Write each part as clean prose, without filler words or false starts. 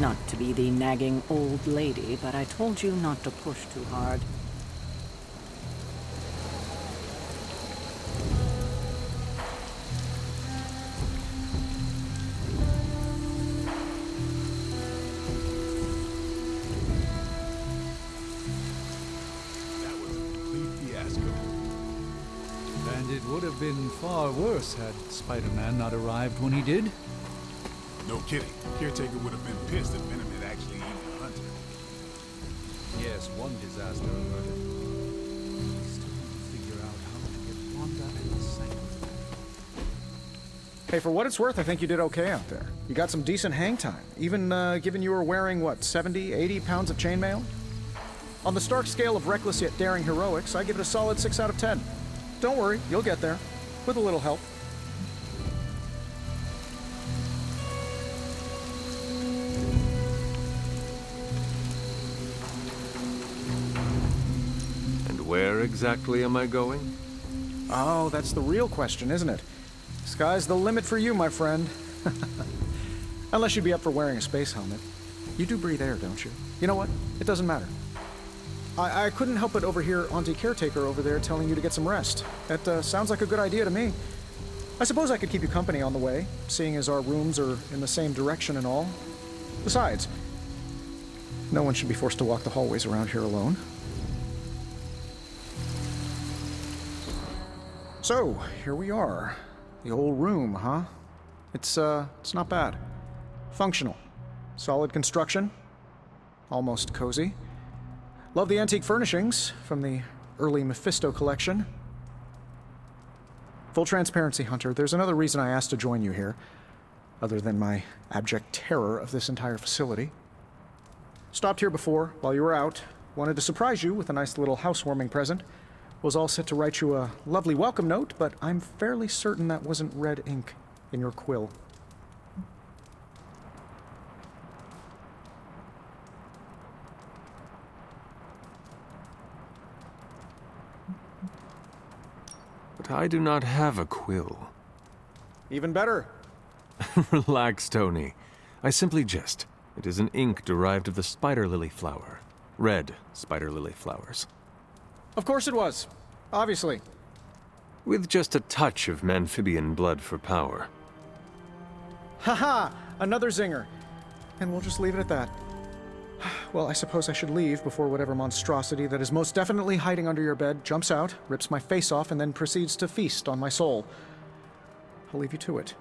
Not to be the nagging old lady, but I told you not to push too hard. That was a complete fiasco. And it would have been far worse had Spider-Man not arrived when he did. No kidding. Caretaker would have been pissed if Venom had actually eaten a hunter. Yes, one disaster averted. Still need to figure out how to get Wanda and the Sanctum. Hey, for what it's worth, I think you did okay out there. You got some decent hang time, even given you were wearing, what, 70, 80 pounds of chainmail? On the Stark scale of reckless yet daring heroics, I give it a solid 6 out of 10. Don't worry, you'll get there, with a little help. Where exactly am I going? Oh, that's the real question, isn't it? Sky's the limit for you, my friend. Unless you'd be up for wearing a space helmet. You do breathe air, don't you? You know what? It doesn't matter. I couldn't help but overhear Auntie Caretaker over there telling you to get some rest. That sounds like a good idea to me. I suppose I could keep you company on the way, seeing as our rooms are in the same direction and all. Besides, no one should be forced to walk the hallways around here alone. So, here we are. The old room, huh? It's not bad. Functional. Solid construction. Almost cozy. Love the antique furnishings from the early Mephisto collection. Full transparency, Hunter, there's another reason I asked to join you here, other than my abject terror of this entire facility. Stopped here before, while you were out. Wanted to surprise you with a nice little housewarming present. Was all set to write you a lovely welcome note, but I'm fairly certain that wasn't red ink in your quill. But I do not have a quill. Even better. Relax, Tony. I simply jest. It is an ink derived of the spider lily flower. Red spider lily flowers. Of course it was. Obviously. With just a touch of amphibian blood for power. Haha! Another zinger. And we'll just leave it at that. Well, I suppose I should leave before whatever monstrosity that is most definitely hiding under your bed jumps out, rips my face off, and then proceeds to feast on my soul. I'll leave you to it.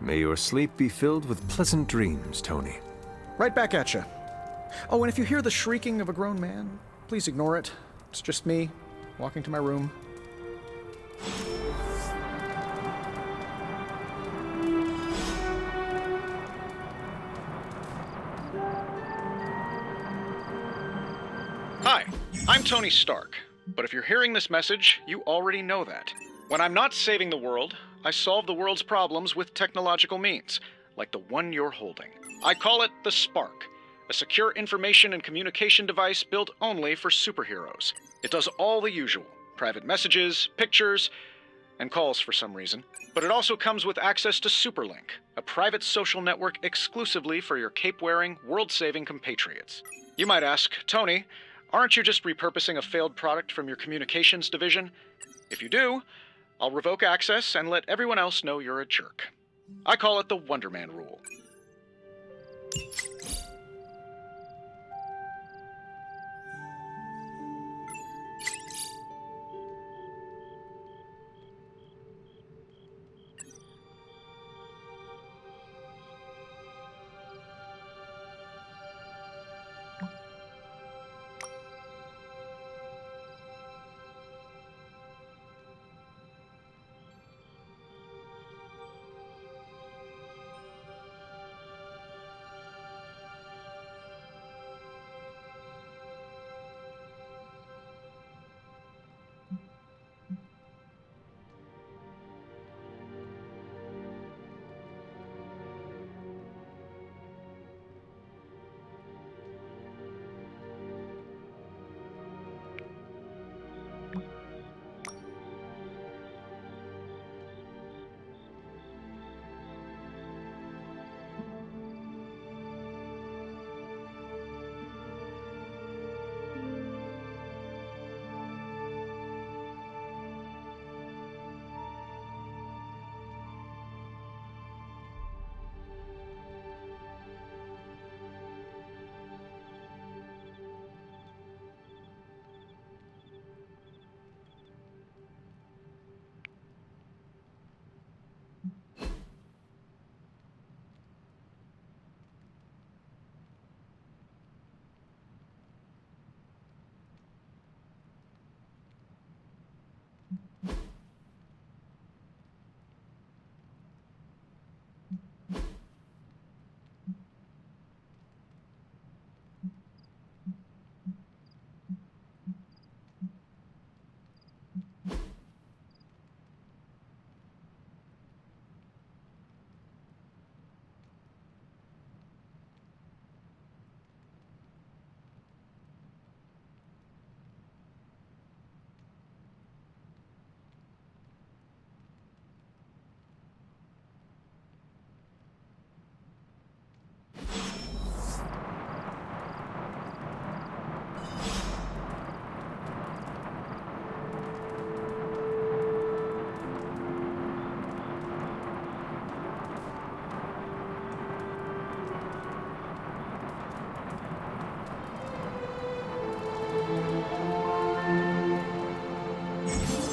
May your sleep be filled with pleasant dreams, Tony. Right back at you. Oh, and if you hear the shrieking of a grown man, please ignore it. It's just me, walking to my room. Hi, I'm Tony Stark, but if you're hearing this message, you already know that. When I'm not saving the world, I solve the world's problems with technological means, like the one you're holding. I call it the Spark, a secure information and communication device built only for superheroes. It does all the usual, private messages, pictures, and calls for some reason. But it also comes with access to Superlink, a private social network exclusively for your cape-wearing, world-saving compatriots. You might ask, Tony, aren't you just repurposing a failed product from your communications division? If you do, I'll revoke access and let everyone else know you're a jerk. I call it the Wonder Man rule.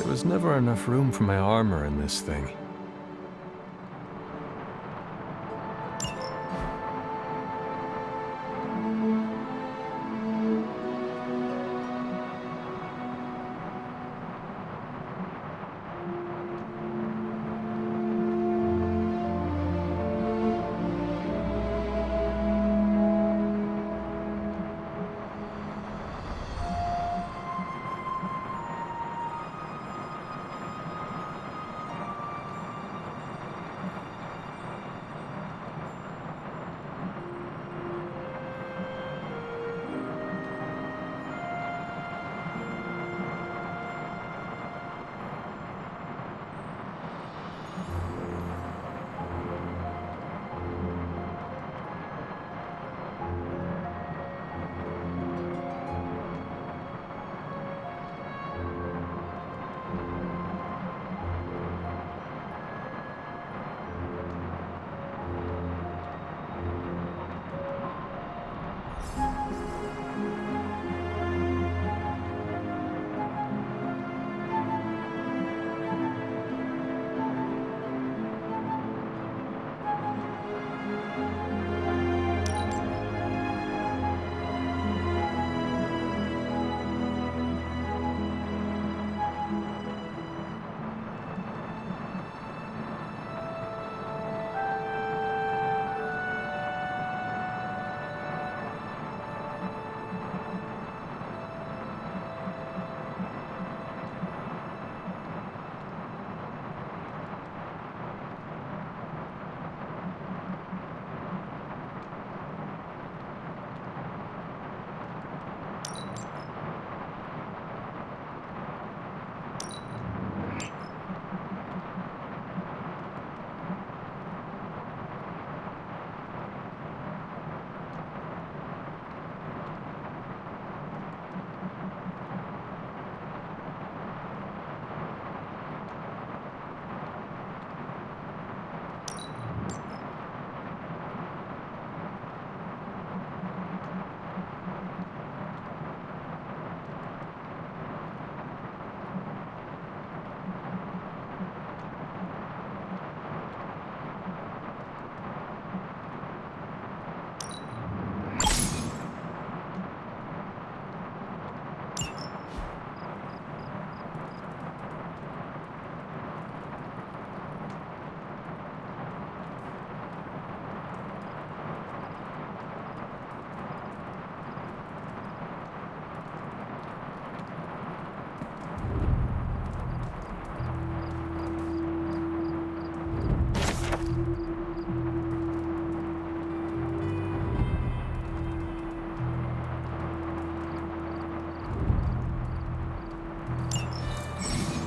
There was never enough room for my armor in this thing.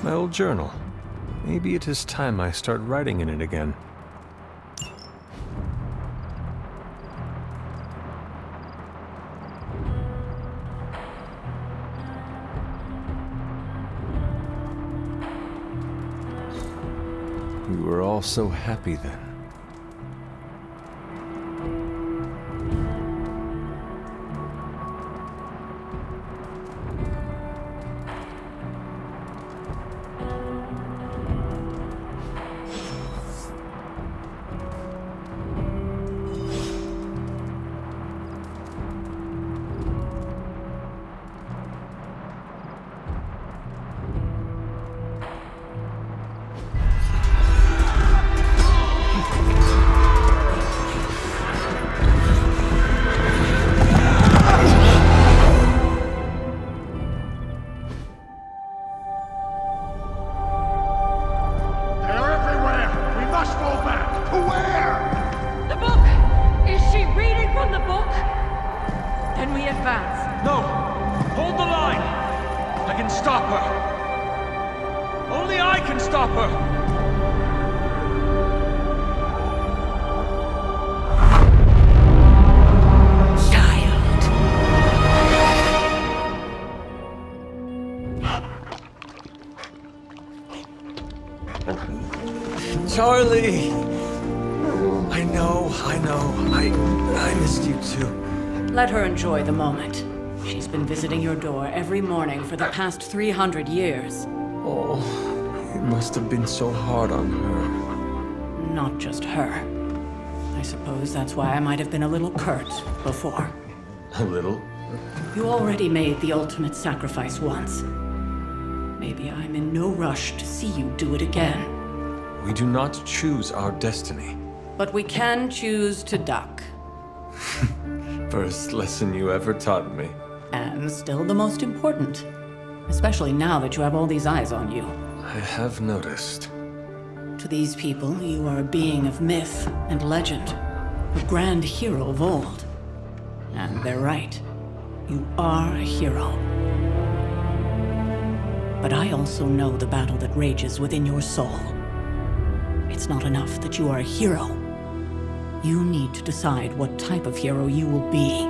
My old journal. Maybe it is time I start writing in it again. We were all so happy then. No! Hold the line! I can stop her! Only I can stop her! Charlie! I know. I missed you too. Let her enjoy the moment. She's been visiting your door every morning for the past 300 years. Oh, it must have been so hard on her. Not just her. I suppose that's why I might have been a little curt before. A little? You already made the ultimate sacrifice once. Maybe I'm in no rush to see you do it again. We do not choose our destiny. But we can choose to duck. First lesson you ever taught me. And still the most important. Especially now that you have all these eyes on you. I have noticed. To these people, you are a being of myth and legend. A grand hero of old. And they're right. You are a hero. But I also know the battle that rages within your soul. It's not enough that you are a hero. You need to decide what type of hero you will be.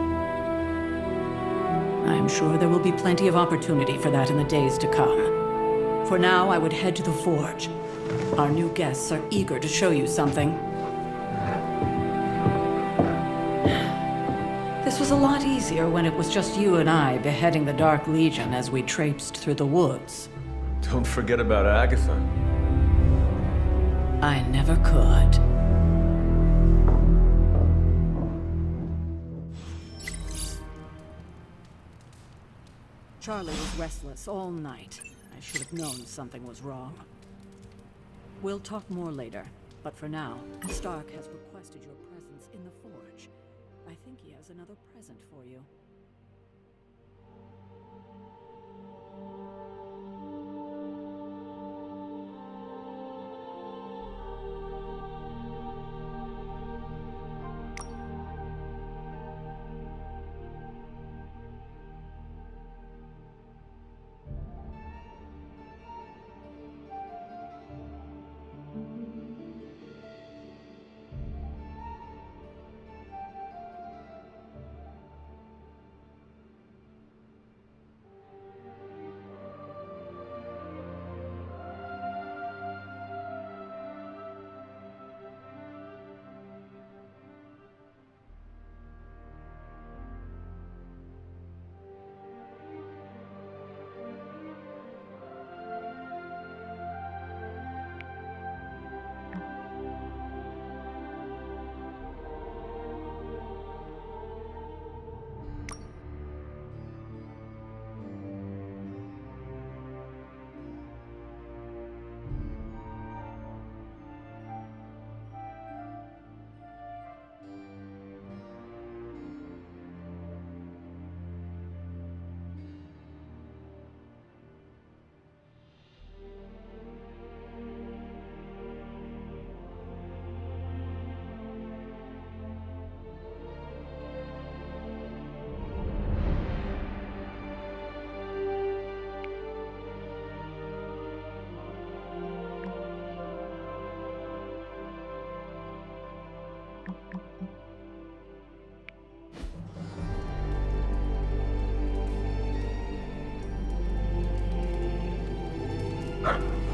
I'm sure there will be plenty of opportunity for that in the days to come. For now, I would head to the forge. Our new guests are eager to show you something. This was a lot easier when it was just you and I beheading the Dark Legion as we traipsed through the woods. Don't forget about Agatha. I never could. Charlie was restless all night. I should have known something was wrong. We'll talk more later, but for now, Stark has requested your presence in the forge. I think he has another present for you.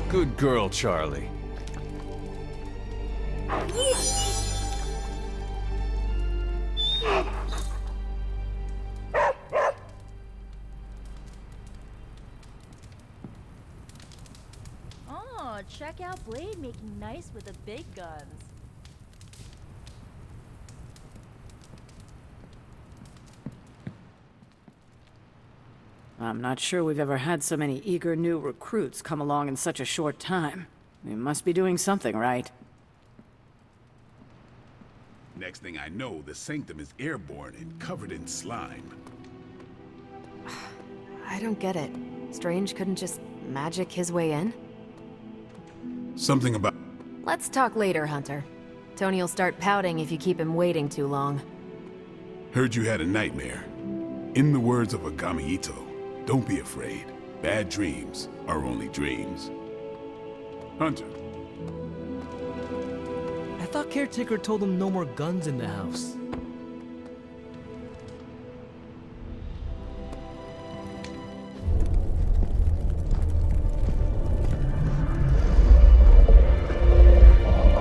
Good girl, Charlie. Oh, check out Blade making nice with the big guns. I'm not sure we've ever had so many eager new recruits come along in such a short time. We must be doing something right. Next thing I know, the Sanctum is airborne and covered in slime. I don't get it. Strange couldn't just magic his way in? Something about... Let's talk later, Hunter. Tony'll start pouting if you keep him waiting too long. Heard you had a nightmare. In the words of Agami Ito, don't be afraid. Bad dreams are only dreams. Hunter. I thought Caretaker told him no more guns in the house.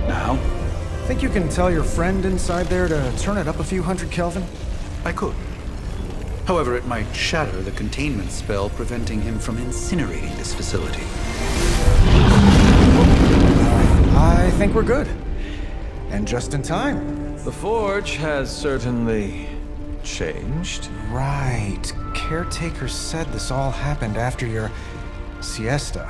Now? Think you can tell your friend inside there to turn it up a few hundred Kelvin? I could. However, it might shatter the containment spell preventing him from incinerating this facility. I think we're good. And just in time. The Forge has certainly changed. Right. Caretaker said this all happened after your siesta.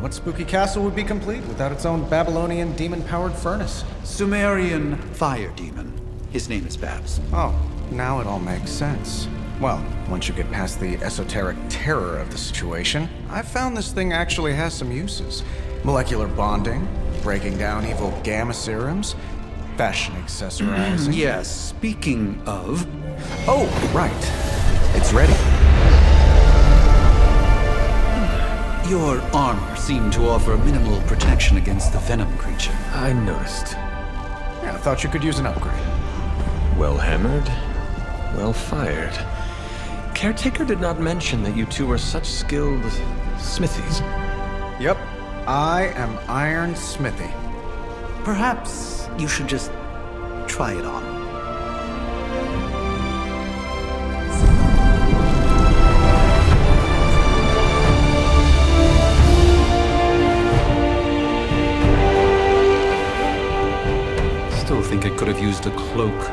What spooky castle would be complete without its own Babylonian demon-powered furnace? Sumerian fire demon. His name is Babs. Oh, now it all makes sense. Well, once you get past the esoteric terror of the situation, I've found this thing actually has some uses. Molecular bonding, breaking down evil gamma serums, fashion accessorizing. Yes, speaking of... Oh, right. It's ready. Your armor seemed to offer minimal protection against the venom creature. I noticed. Yeah, I thought you could use an upgrade. Well hammered, well fired. Caretaker did not mention that you two were such skilled smithies. Yep, I am Iron Smithy. Perhaps you should just try it on. Still think it could have used a cloak.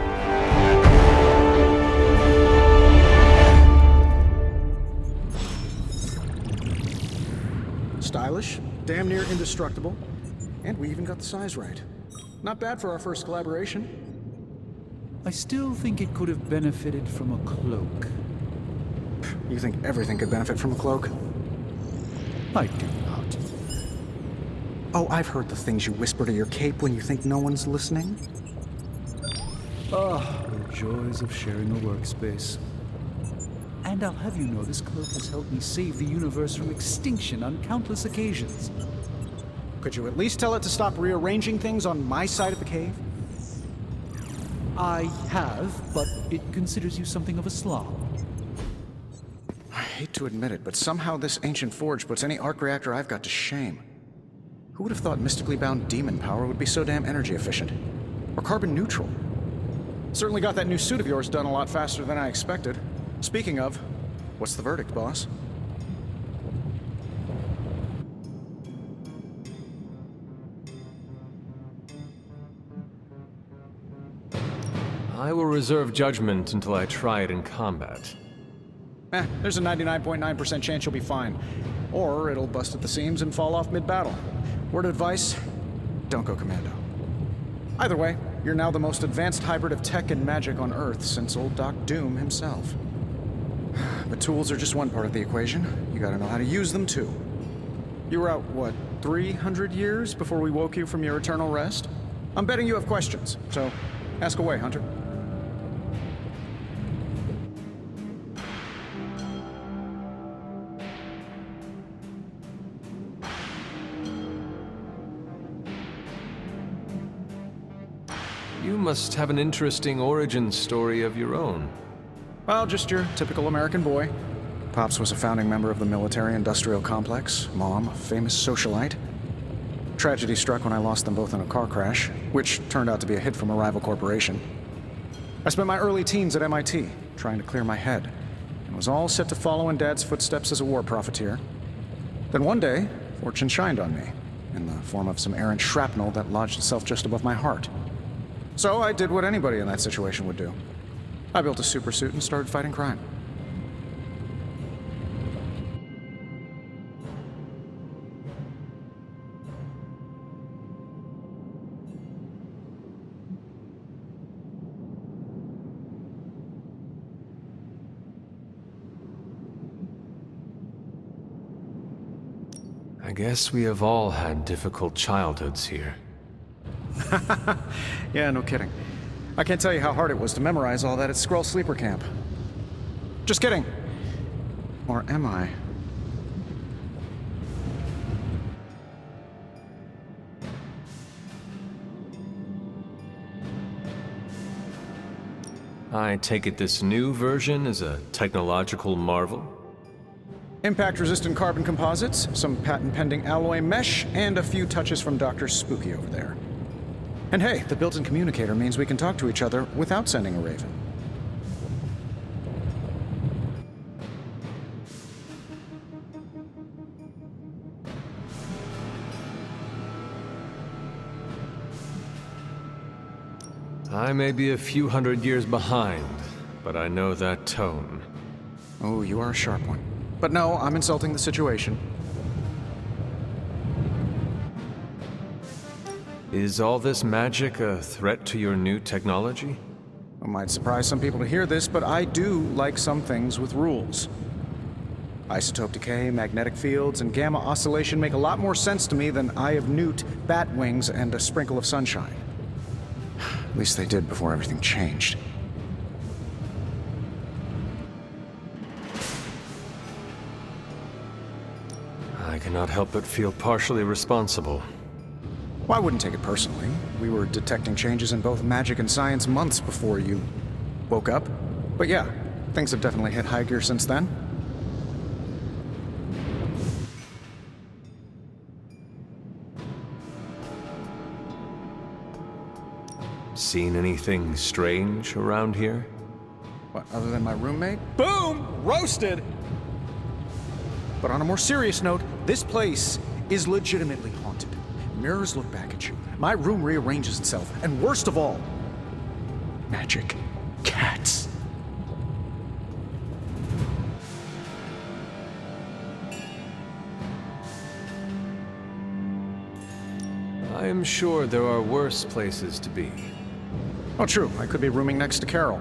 Stylish, damn near indestructible, and we even got the size right. Not bad for our first collaboration. I still think it could have benefited from a cloak. You think everything could benefit from a cloak? I do not. Oh, I've heard the things you whisper to your cape when you think no one's listening. Ah, the joys of sharing a workspace. And I'll have you know this cloak has helped me save the universe from extinction on countless occasions. Could you at least tell it to stop rearranging things on my side of the cave? I have, but it considers you something of a slob. I hate to admit it, but somehow this ancient forge puts any arc reactor I've got to shame. Who would have thought mystically bound demon power would be so damn energy efficient? Or carbon neutral? Certainly got that new suit of yours done a lot faster than I expected. Speaking of, what's the verdict, boss? I will reserve judgment until I try it in combat. There's a 99.9% chance you'll be fine. Or it'll bust at the seams and fall off mid-battle. Word of advice, don't go commando. Either way, you're now the most advanced hybrid of tech and magic on Earth since old Doc Doom himself. But tools are just one part of the equation. You gotta know how to use them too. You were out, what, 300 years before we woke you from your eternal rest? I'm betting you have questions, so ask away, Hunter. You must have an interesting origin story of your own. Well, just your typical American boy. Pops was a founding member of the military-industrial complex. Mom, a famous socialite. Tragedy struck when I lost them both in a car crash, which turned out to be a hit from a rival corporation. I spent my early teens at MIT, trying to clear my head, and was all set to follow in Dad's footsteps as a war profiteer. Then one day, fortune shined on me, in the form of some errant shrapnel that lodged itself just above my heart. So I did what anybody in that situation would do. I built a supersuit and started fighting crime. I guess we have all had difficult childhoods here. Yeah, no kidding. I can't tell you how hard it was to memorize all that at Skrull Sleeper Camp. Just kidding. Or am I? I take it this new version is a technological marvel? Impact-resistant carbon composites, some patent-pending alloy mesh, and a few touches from Dr. Spooky over there. And hey, the built-in communicator means we can talk to each other without sending a raven. I may be a few hundred years behind, but I know that tone. Oh, you are a sharp one. But no, I'm insulting the situation. Is all this magic a threat to your new technology? It might surprise some people to hear this, but I do like some things with rules. Isotope decay, magnetic fields, and gamma oscillation make a lot more sense to me than Eye of Newt, bat wings, and a sprinkle of sunshine. At least they did before everything changed. I cannot help but feel partially responsible. Well, I wouldn't take it personally. We were detecting changes in both magic and science months before you woke up. But yeah, things have definitely hit high gear since then. Seen anything strange around here? What, other than my roommate? Boom! Roasted! But on a more serious note, this place is legitimately haunted. Mirrors look back at you. My room rearranges itself. And worst of all, magic cats. I am sure there are worse places to be. Oh, true. I could be rooming next to Carol.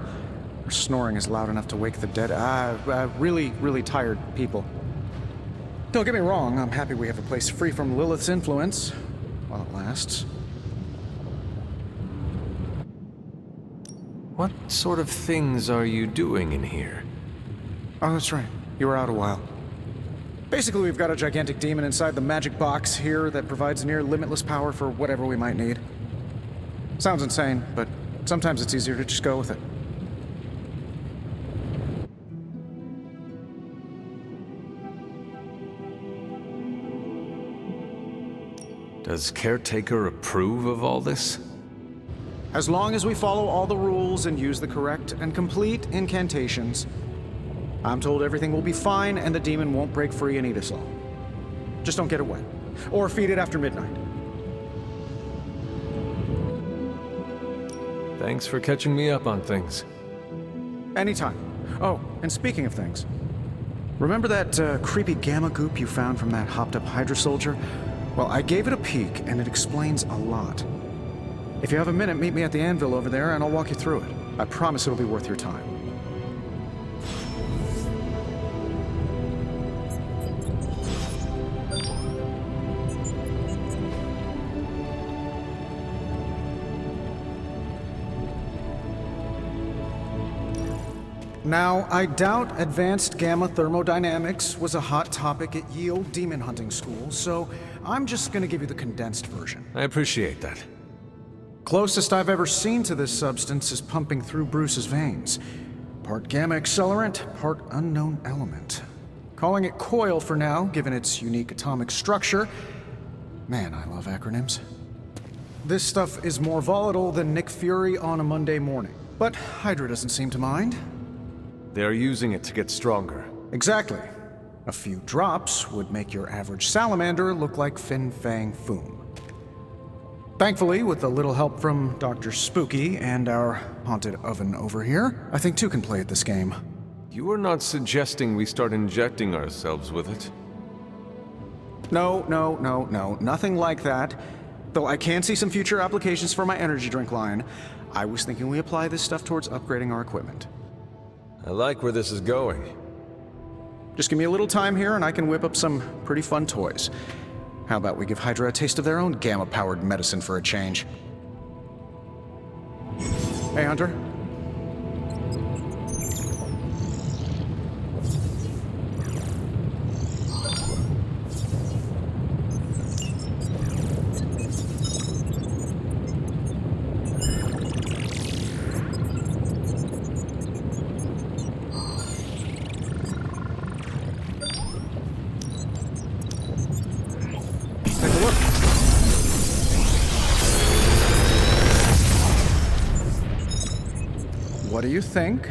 Her snoring is loud enough to wake the dead. Really tired people. Don't get me wrong, I'm happy we have a place free from Lilith's influence. While it lasts. What sort of things are you doing in here? Oh, that's right. You were out a while. Basically, we've got a gigantic demon inside the magic box here that provides near limitless power for whatever we might need. Sounds insane, but sometimes it's easier to just go with it. Does Caretaker approve of all this? As long as we follow all the rules and use the correct and complete incantations, I'm told everything will be fine and the demon won't break free and eat us all. Just don't get it wet. Or feed it after midnight. Thanks for catching me up on things. Anytime. Oh, and speaking of things, remember that creepy gamma goop you found from that hopped-up Hydra soldier? Well, I gave it a peek, and it explains a lot. If you have a minute, meet me at the anvil over there, and I'll walk you through it. I promise it'll be worth your time. Now, I doubt advanced gamma thermodynamics was a hot topic at Yield Demon Hunting School, so I'm just gonna give you the condensed version. I appreciate that. Closest I've ever seen to this substance is pumping through Bruce's veins. Part gamma accelerant, part unknown element. Calling it coil for now, given its unique atomic structure. Man, I love acronyms. This stuff is more volatile than Nick Fury on a Monday morning. But Hydra doesn't seem to mind. They're using it to get stronger. Exactly. A few drops would make your average salamander look like Fin Fang Foom. Thankfully, with a little help from Dr. Spooky and our haunted oven over here, I think two can play at this game. You are not suggesting we start injecting ourselves with it? No, nothing like that. Though I can see some future applications for my energy drink line. I was thinking we apply this stuff towards upgrading our equipment. I like where this is going. Just give me a little time here and I can whip up some pretty fun toys. How about we give Hydra a taste of their own gamma-powered medicine for a change? Hey, Hunter. What do you think?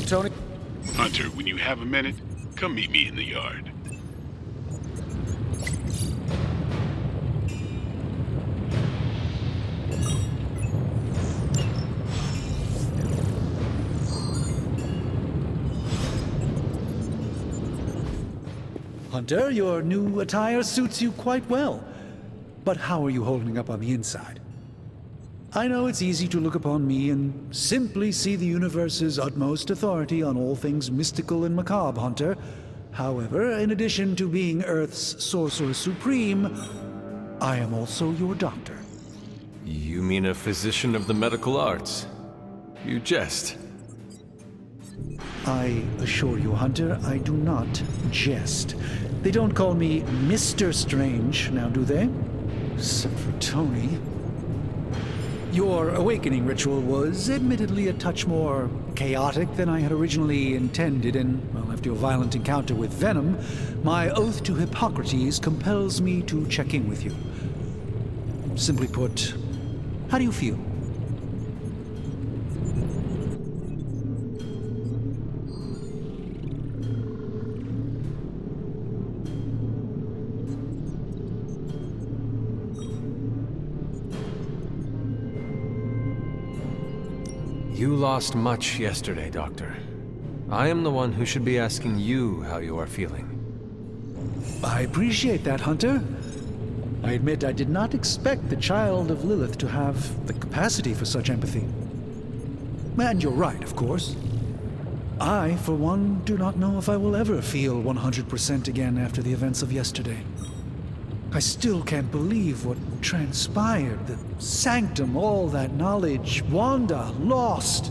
Tony. Hunter, when you have a minute, come meet me in the yard. Hunter, your new attire suits you quite well. But how are you holding up on the inside? I know it's easy to look upon me and simply see the universe's utmost authority on all things mystical and macabre, Hunter. However, in addition to being Earth's sorcerer supreme, I am also your doctor. You mean a physician of the medical arts? You jest. I assure you, Hunter, I do not jest. They don't call me Mr. Strange, now do they? Except for Tony. Your awakening ritual was admittedly a touch more chaotic than I had originally intended, and, well, after your violent encounter with Venom, my oath to Hippocrates compels me to check in with you. Simply put, how do you feel? You lost much yesterday, Doctor. I am the one who should be asking you how you are feeling. I appreciate that, Hunter. I admit I did not expect the child of Lilith to have the capacity for such empathy. And you're right, of course. I, for one, do not know if I will ever feel 100% again after the events of yesterday. I still can't believe what transpired. The sanctum, all that knowledge, Wanda, lost.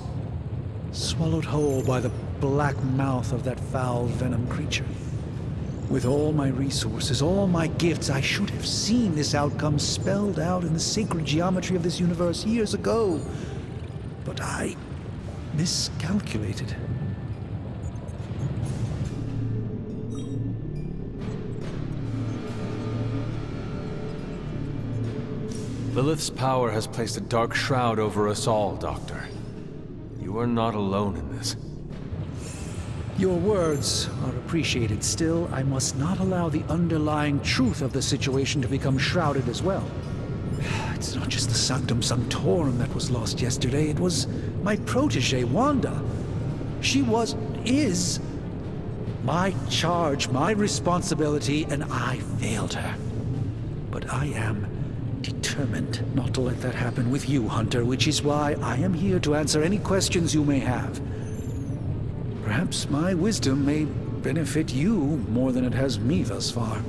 Swallowed whole by the black mouth of that foul venom creature. With all my resources, all my gifts, I should have seen this outcome spelled out in the sacred geometry of this universe years ago. But I miscalculated. Lilith's power has placed a dark shroud over us all, Doctor. You are not alone in this. Your words are appreciated. Still, I must not allow the underlying truth of the situation to become shrouded as well. It's not just the Sanctum Sanctorum that was lost yesterday. It was my protege, Wanda. She is my charge, my responsibility, and I failed her. But I am determined not to let that happen with you, Hunter, which is why I am here to answer any questions you may have. Perhaps my wisdom may benefit you more than it has me thus far.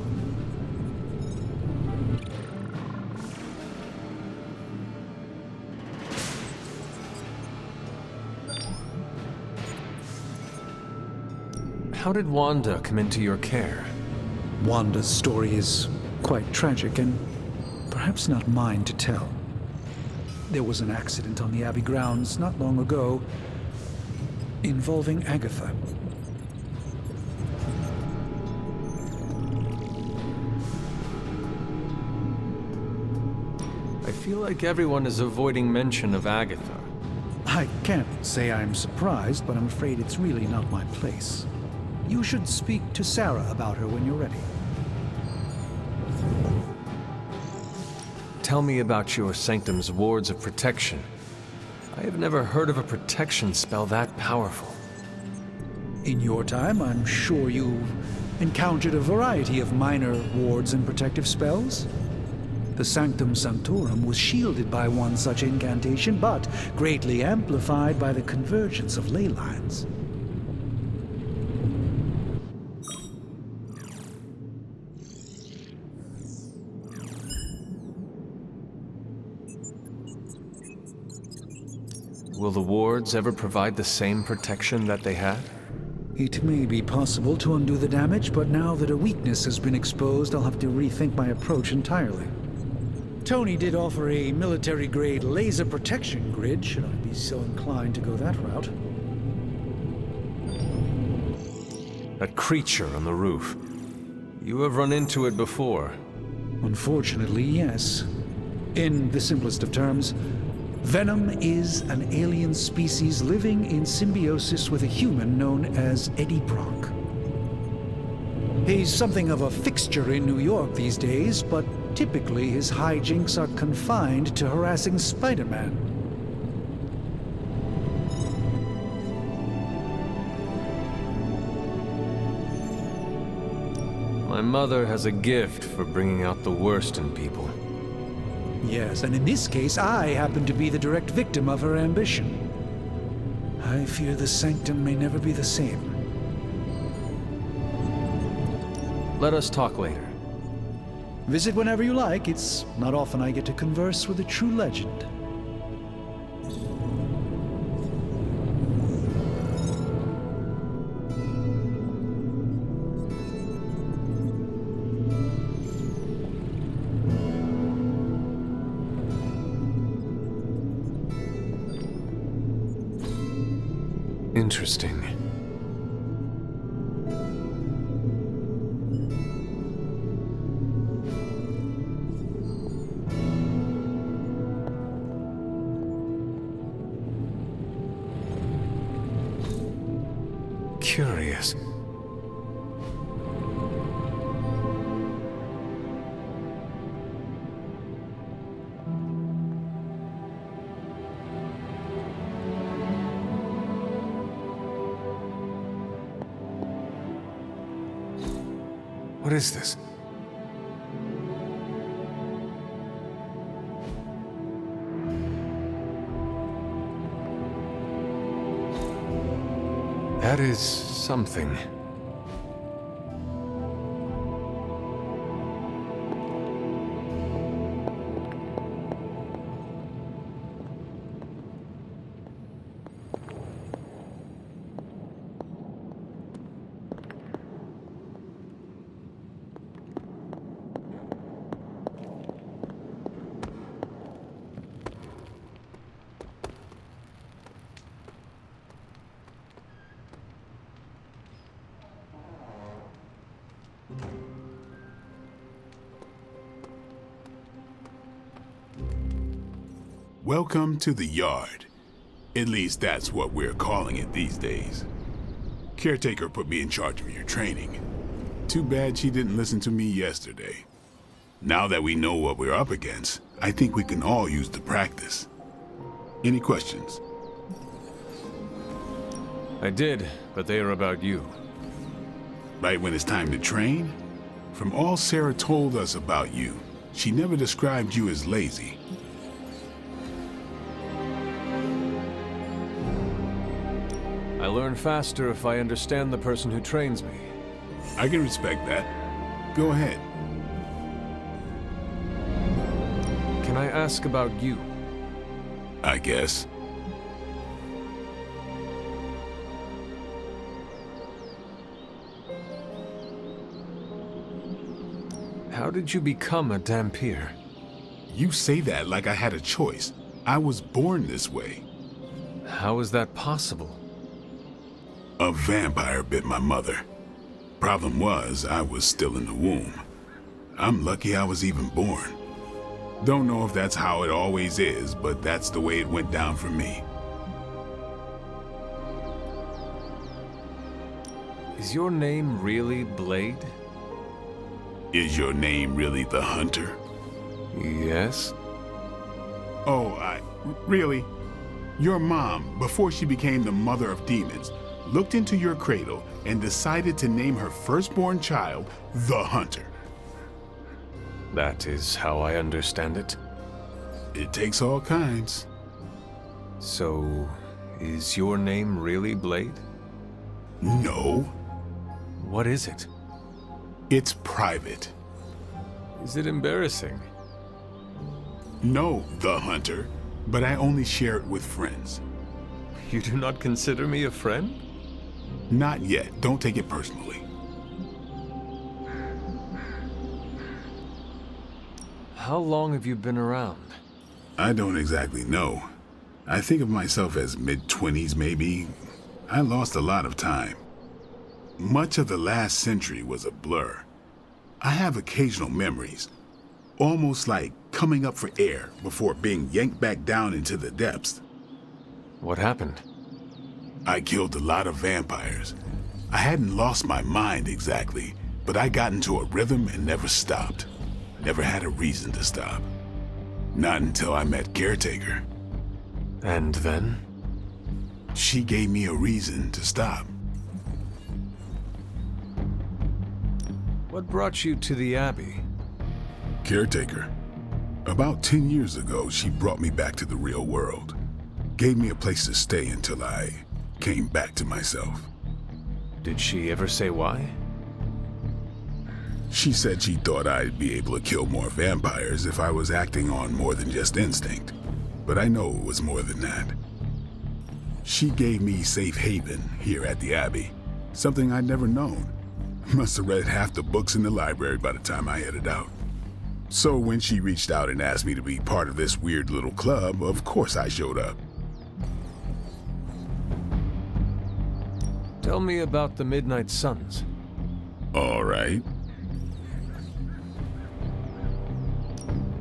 How did Wanda come into your care? Wanda's story is quite tragic and perhaps not mine to tell. There was an accident on the Abbey grounds not long ago involving Agatha. I feel like everyone is avoiding mention of Agatha. I can't say I'm surprised, but I'm afraid it's really not my place. You should speak to Sarah about her when you're ready. Tell me about your Sanctum's wards of protection. I have never heard of a protection spell that powerful. In your time, I'm sure you encountered a variety of minor wards and protective spells. The Sanctum Sanctorum was shielded by one such incantation, but greatly amplified by the convergence of ley lines. Will the wards ever provide the same protection that they had? It may be possible to undo the damage, but now that a weakness has been exposed, I'll have to rethink my approach entirely. Tony did offer a military-grade laser protection grid, should I be so inclined to go that route. That creature on the roof. You have run into it before. Unfortunately, yes. In the simplest of terms, Venom is an alien species living in symbiosis with a human known as Eddie Brock. He's something of a fixture in New York these days, but typically his hijinks are confined to harassing Spider-Man. My mother has a gift for bringing out the worst in people. Yes, and in this case, I happen to be the direct victim of her ambition. I fear the sanctum may never be the same. Let us talk later. Visit whenever you like. It's not often I get to converse with a true legend. Interesting. Curious. What is this? That is something. Welcome to the yard. At least that's what we're calling it these days. Caretaker put me in charge of your training. Too bad she didn't listen to me yesterday. Now that we know what we're up against, I think we can all use the practice. Any questions? I did, but they are about you. Right when it's time to train? From all Sarah told us about you, she never described you as lazy. I learn faster if I understand the person who trains me. I can respect that. Go ahead. Can I ask about you? I guess. How did you become a Dampier? You say that like I had a choice. I was born this way. How is that possible? A vampire bit my mother. Problem was, I was still in the womb. I'm lucky I was even born. Don't know if that's how it always is, but that's the way it went down for me. Is your name really Blade? Is your name really the Hunter? Yes. Oh, really? Your mom, before she became the mother of demons, looked into your cradle and decided to name her firstborn child the Hunter. That is how I understand it. It takes all kinds. So, is your name really Blade? No. What is it? It's private. Is it embarrassing? No, the Hunter, but I only share it with friends. You do not consider me a friend? Not yet. Don't take it personally. How long have you been around? I don't exactly know. I think of myself as mid-20s, maybe. I lost a lot of time. Much of the last century was a blur. I have occasional memories, almost like coming up for air before being yanked back down into the depths. What happened? I killed a lot of vampires. I hadn't lost my mind exactly, but I got into a rhythm and never stopped. Never had a reason to stop. Not until I met Caretaker. And then? She gave me a reason to stop. What brought you to the Abbey? Caretaker. About 10 years ago, she brought me back to the real world. Gave me a place to stay until I came back to myself. Did she ever say why? She said she thought I'd be able to kill more vampires if I was acting on more than just instinct. But I know it was more than that. She gave me safe haven here at the Abbey, something I'd never known. Must have read half the books in the library by the time I headed out. So when she reached out and asked me to be part of this weird little club, of course I showed up. Tell me about the Midnight Suns. All right.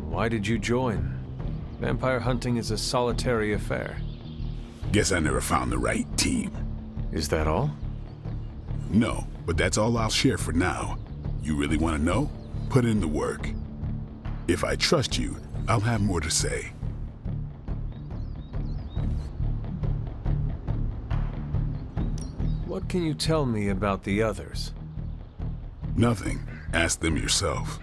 Why did you join? Vampire hunting is a solitary affair. Guess I never found the right team. Is that all? No, but that's all I'll share for now. You really want to know? Put in the work. If I trust you, I'll have more to say. What can you tell me about the others? Nothing. Ask them yourself.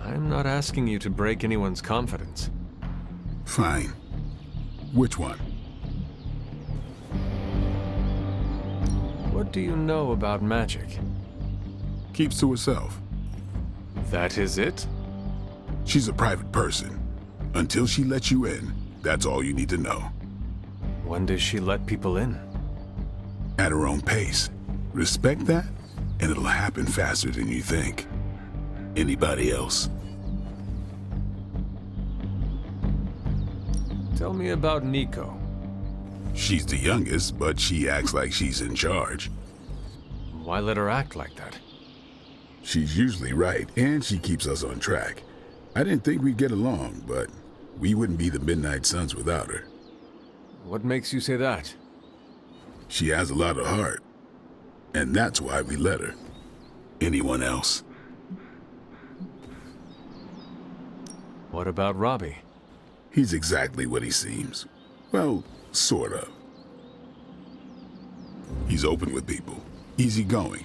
I'm not asking you to break anyone's confidence. Fine. Which one? What do you know about magic? Keeps to herself. That is it? She's a private person. Until she lets you in, that's all you need to know. When does she let people in? At her own pace. Respect that, and it'll happen faster than you think. Anybody else? Tell me about Nico. She's the youngest, but she acts like she's in charge. Why let her act like that? She's usually right, and she keeps us on track. I didn't think we'd get along, but we wouldn't be the Midnight Suns without her. What makes you say that? She has a lot of heart, and that's why we let her. Anyone else? What about Robbie? He's exactly what he seems. Well, sort of. He's open with people, easygoing.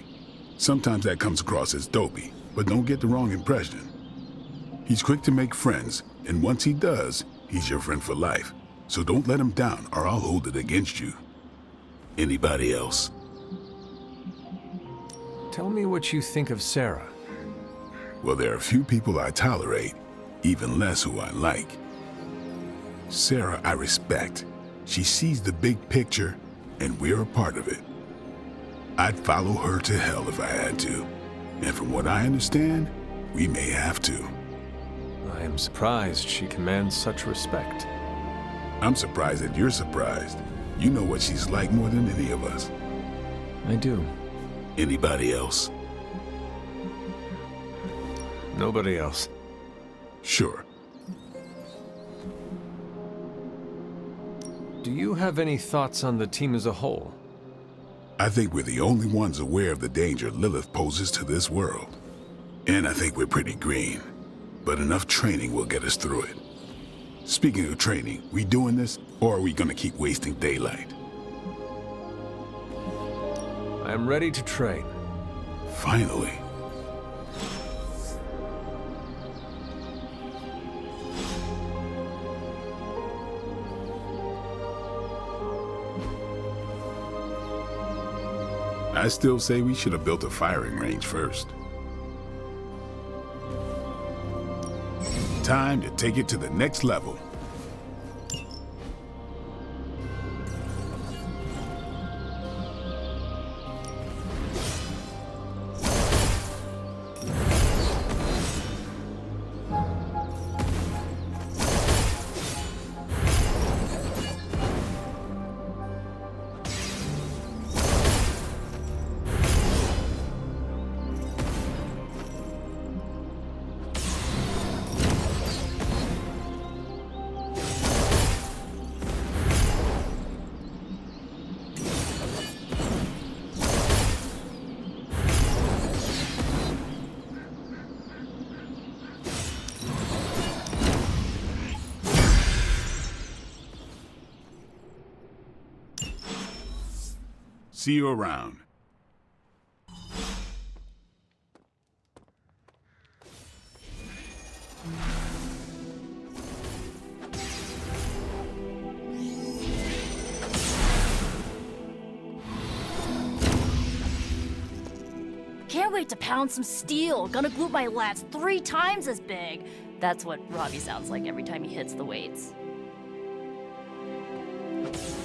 Sometimes that comes across as dopey, but don't get the wrong impression. He's quick to make friends, and once he does, he's your friend for life. So don't let him down, or I'll hold it against you. Anybody else? Tell me what you think of Sarah. Well, there are a few people I tolerate, even less who I like. Sarah I respect. She sees the big picture, and we're a part of it. I'd follow her to hell if I had to. And from what I understand, we may have to. I am surprised she commands such respect. I'm surprised that you're surprised. You know what she's like more than any of us. I do. Anybody else? Nobody else. Sure. Do you have any thoughts on the team as a whole? I think we're the only ones aware of the danger Lilith poses to this world. And I think we're pretty green. But enough training will get us through it. Speaking of training, we doing this, or are we gonna keep wasting daylight? I am ready to train. Finally. I still say we should have built a firing range first. Time to take it to the next level. See you around. Can't wait to pound some steel. Gonna glue my lats 3 times as big. That's what Robbie sounds like every time he hits the weights.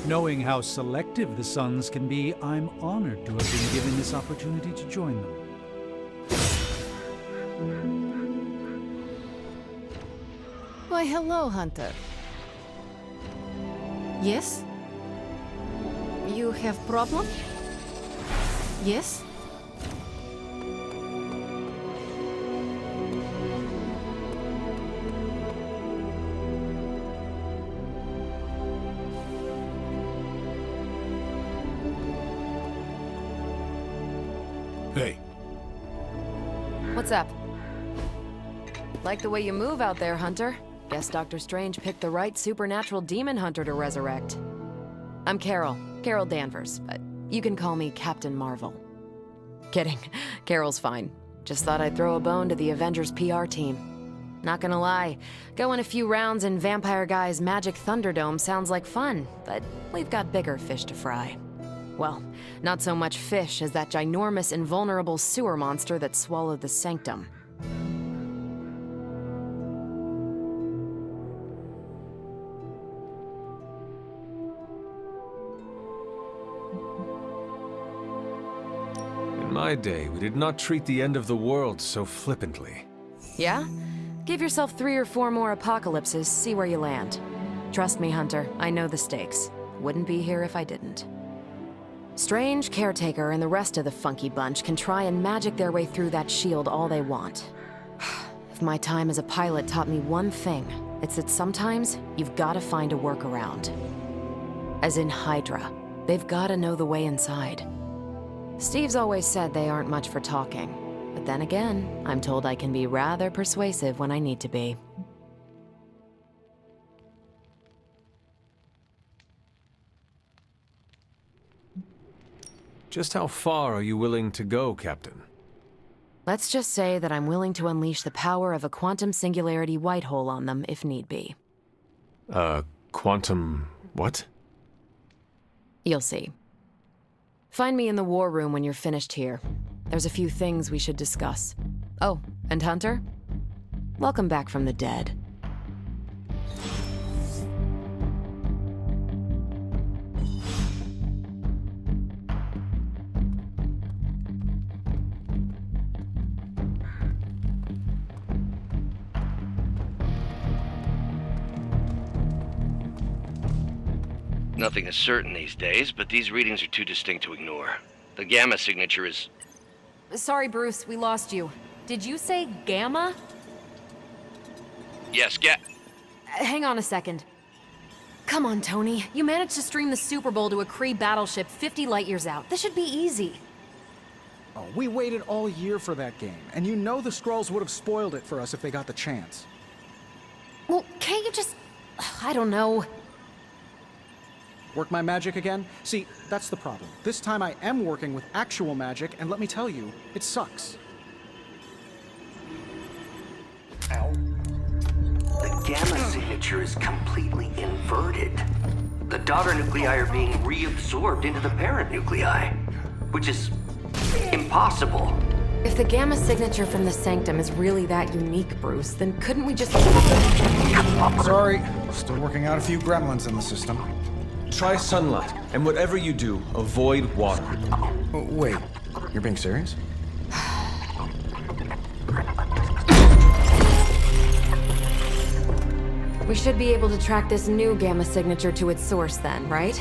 Knowing how selective the Suns can be, I'm honored to have been given this opportunity to join them. Why, hello, Hunter. Yes? You have problem? Yes? Hey, What's up? Like the way you move out there, Hunter. Guess Dr. Strange picked the right supernatural demon hunter to resurrect. I'm Carol Danvers, but you can call me Captain Marvel. Kidding, Carol's fine. Just thought I'd throw a bone to the Avengers PR team. Not gonna lie, going a few rounds in Vampire Guy's Magic Thunderdome sounds like fun, but we've got bigger fish to fry. Well, not so much fish as that ginormous invulnerable sewer monster that swallowed the Sanctum. In my day, we did not treat the end of the world so flippantly. Yeah? Give yourself 3 or 4 more apocalypses, see where you land. Trust me, Hunter, I know the stakes. Wouldn't be here if I didn't. Strange, Caretaker, and the rest of the funky bunch can try and magic their way through that shield all they want. If my time as a pilot taught me one thing, it's that sometimes you've gotta find a workaround. As in Hydra, they've gotta know the way inside. Steve's always said they aren't much for talking, but then again, I'm told I can be rather persuasive when I need to be. Just how far are you willing to go, Captain? Let's just say that I'm willing to unleash the power of a quantum singularity white hole on them if need be. Quantum... what? You'll see. Find me in the war room when you're finished here. There's a few things we should discuss. Oh, and Hunter? Welcome back from the dead. Nothing is certain these days, but these readings are too distinct to ignore. The gamma signature is... Sorry, Bruce, we lost you. Did you say Gamma? Yes, Hang on a second. Come on, Tony. You managed to stream the Super Bowl to a Kree battleship 50 light years out. This should be easy. Oh, we waited all year for that game, and you know the Skrulls would have spoiled it for us if they got the chance. Well, can't you just... I don't know. Work my magic again? See, that's the problem. This time I am working with actual magic, and let me tell you, it sucks. Ow. The gamma signature is completely inverted. The daughter nuclei are being reabsorbed into the parent nuclei, which is impossible. If the gamma signature from the Sanctum is really that unique, Bruce, then couldn't we just... Sorry, still working out a few gremlins in the system. Try sunlight, and whatever you do, avoid water. Oh, wait, you're being serious? We should be able to track this new gamma signature to its source then, right?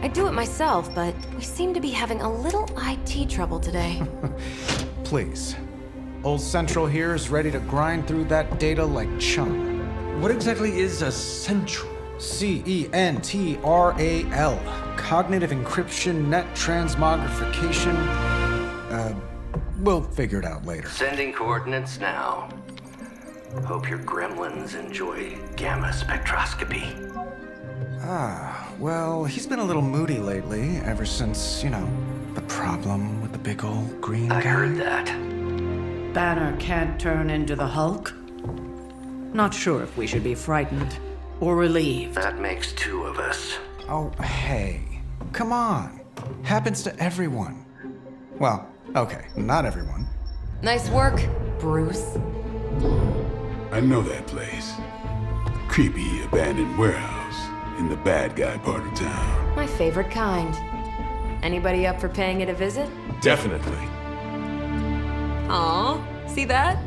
I'd do it myself, but we seem to be having a little IT trouble today. Please. Old Central here is ready to grind through that data like chum. What exactly is a central? CENTRAL. Cognitive encryption, net transmogrification. We'll figure it out later. Sending coordinates now. Hope your gremlins enjoy gamma spectroscopy. Well, he's been a little moody lately, ever since, the problem with the big old green guy. I heard that. Banner can't turn into the Hulk? Not sure if we should be frightened or relieved. That makes two of us. Oh, hey. Come on. Happens to everyone. Well, okay, not everyone. Nice work, Bruce. I know that place. Creepy abandoned warehouse in the bad guy part of town. My favorite kind. Anybody up for paying it a visit? Definitely. Aw, see that?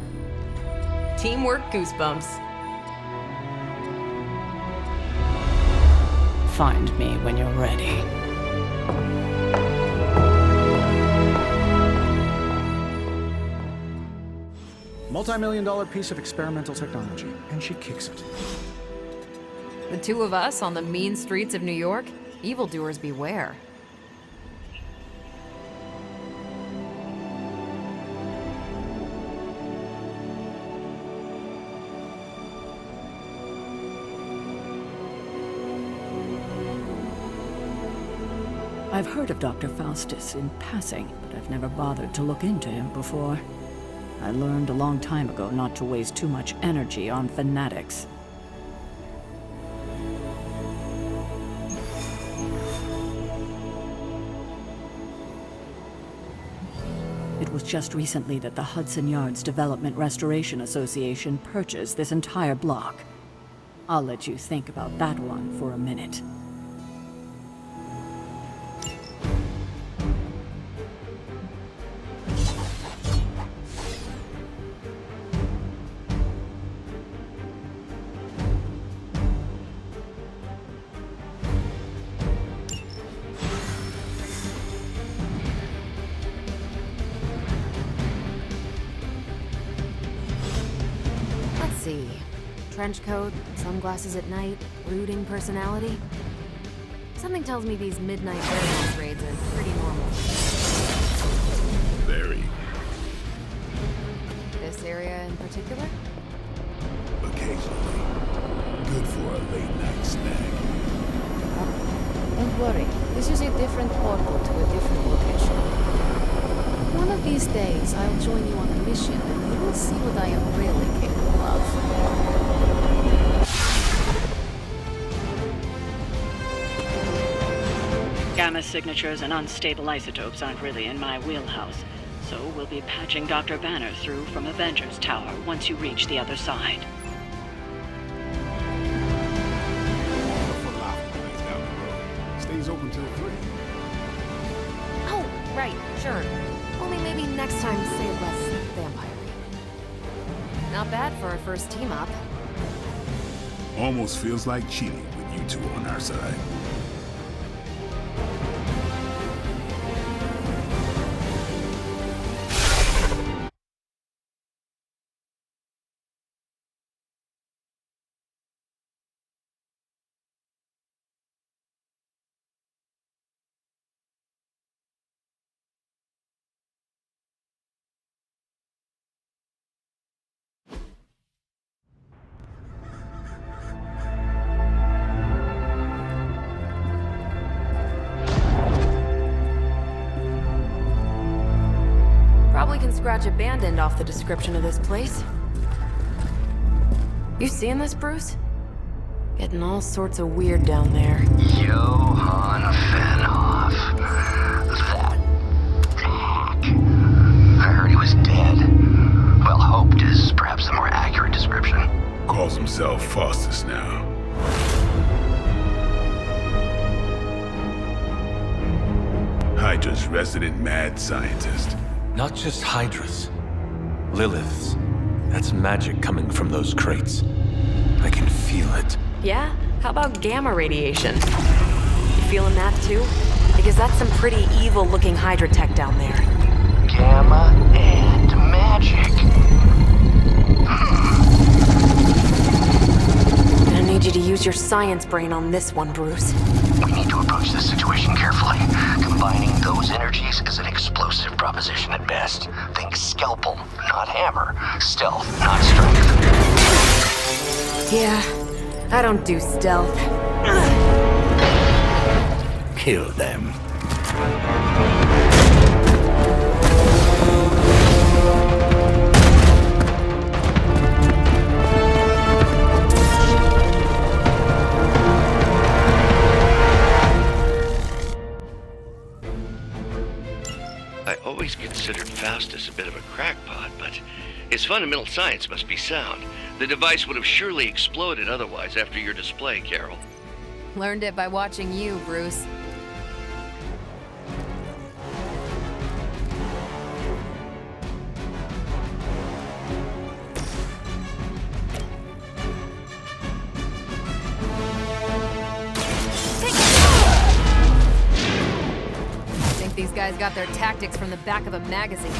Teamwork goosebumps. Find me when you're ready. Multi-million-dollar piece of experimental technology, and she kicks it. The two of us on the mean streets of New York? Evildoers beware. I've heard of Dr. Faustus in passing, but I've never bothered to look into him before. I learned a long time ago not to waste too much energy on fanatics. It was just recently that the Hudson Yards Development Restoration Association purchased this entire block. I'll let you think about that one for a minute. See. Trench coat, sunglasses at night, brooding personality. Something tells me these midnight warehouse raids are pretty normal. Very. This area in particular? Occasionally. Good for a late night snack. Don't worry, this is a different portal to a different location. One of these days, I'll join you on a mission, and you will see what I am really capable of. Gamma signatures and unstable isotopes aren't really in my wheelhouse, so we'll be patching Dr. Banner through from Avengers Tower once you reach the other side. Stays open till 3. Oh, right, sure. Only maybe next time say less vampire-y. Not bad for our first team-up. Almost feels like cheating with you two on our side. Probably can scratch abandoned off the description of this place. You seeing this, Bruce? Getting all sorts of weird down there. Johann Fenhoff. That hack. I heard he was dead. Well, hoped is perhaps the more accurate description. Calls himself Faustus now. Hydra's resident mad scientist. Not just Hydra's. Lilith's. That's magic coming from those crates. I can feel it. Yeah? How about gamma radiation? You feeling that too? Because that's some pretty evil-looking Hydra tech down there. Gamma and magic. Gonna need you to use your science brain on this one, Bruce. We need to approach this situation carefully. Combining those energies is an explosive proposition at best. Think scalpel, not hammer. Stealth, not strength. Yeah, I don't do stealth. kill them. I always considered Faustus a bit of a crackpot, but his fundamental science must be sound. The device would have surely exploded otherwise after your display, Carol. Learned it by watching you, Bruce. These guys got their tactics from the back of a magazine.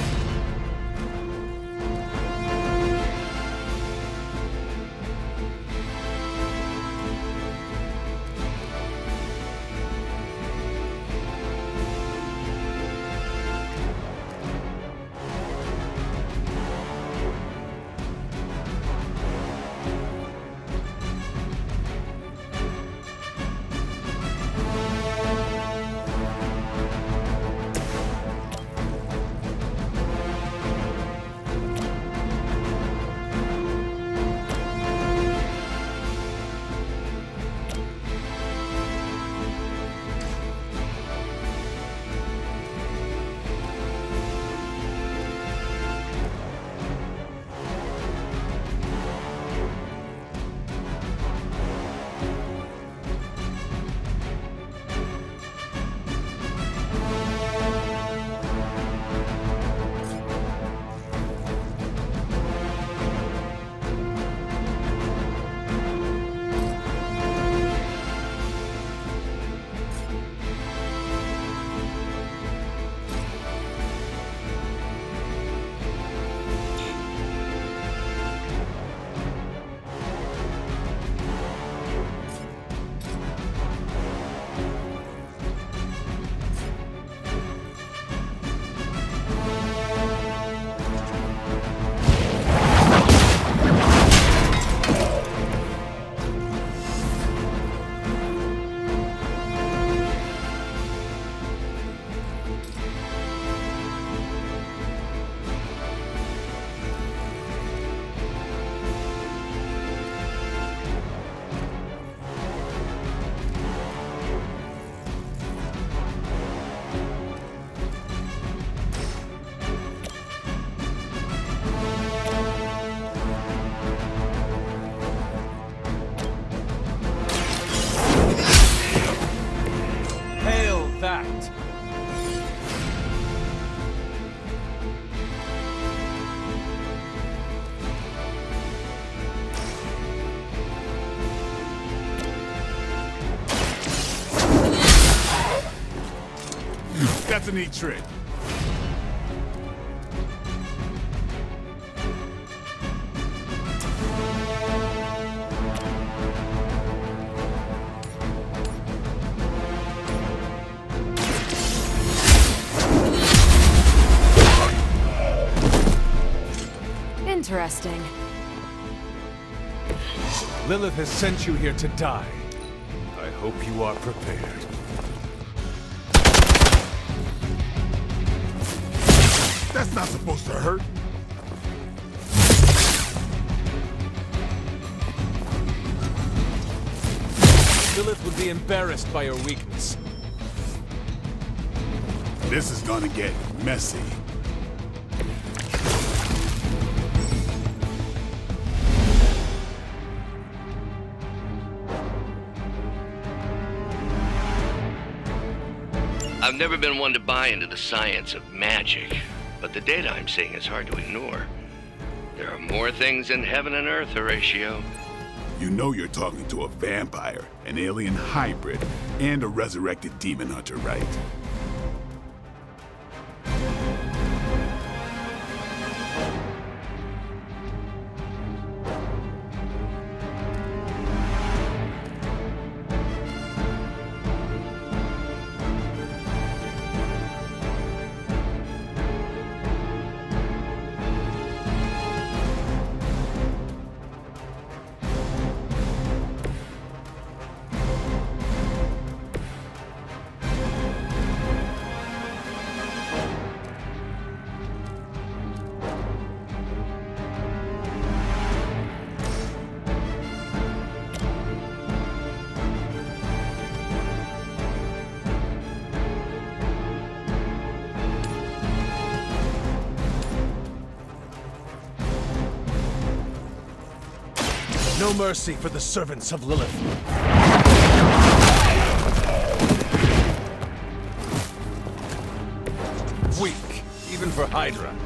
That's a neat trick. Interesting. Lilith has sent you here to die. I hope you are prepared. That's not supposed to hurt. Lilith would be embarrassed by your weakness. This is gonna get messy. I've never been one to buy into the science of magic, but the data I'm seeing is hard to ignore. There are more things in heaven and earth, Horatio. You know you're talking to a vampire, an alien hybrid, and a resurrected demon hunter, right? No mercy for the servants of Lilith. Weak, even for Hydra.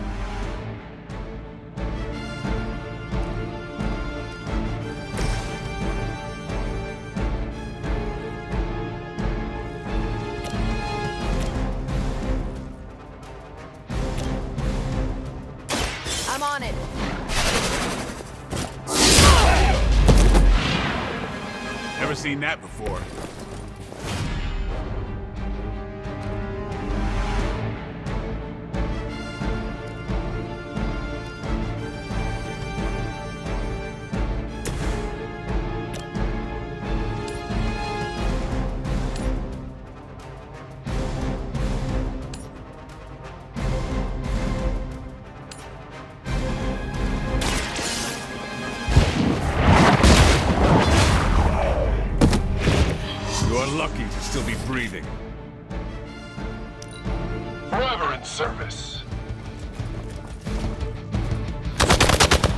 I'm on it. Never seen that before. Lucky to still be breathing. Forever in service.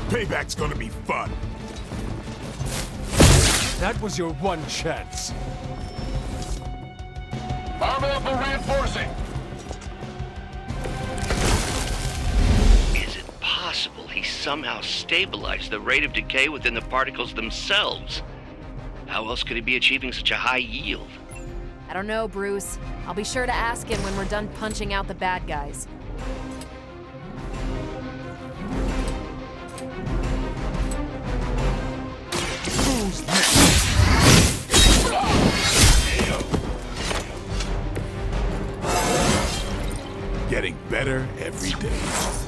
Payback's gonna be fun. That was your one chance. Armor up and reinforcing. Is it possible he somehow stabilized the rate of decay within the particles themselves? How else could he be achieving such a high yield? I don't know, Bruce. I'll be sure to ask him when we're done punching out the bad guys. Who's next? Getting better every day.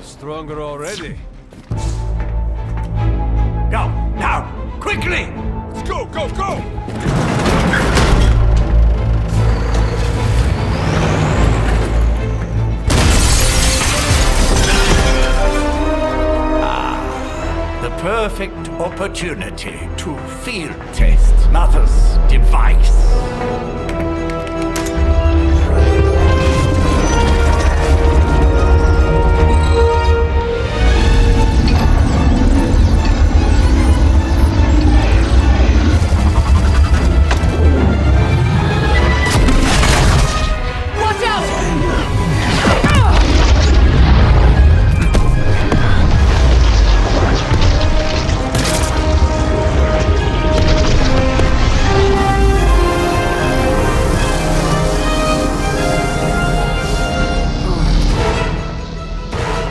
Stronger already. Go! Now! Quickly! Let's go, go, go! The perfect opportunity to field test Mother's device.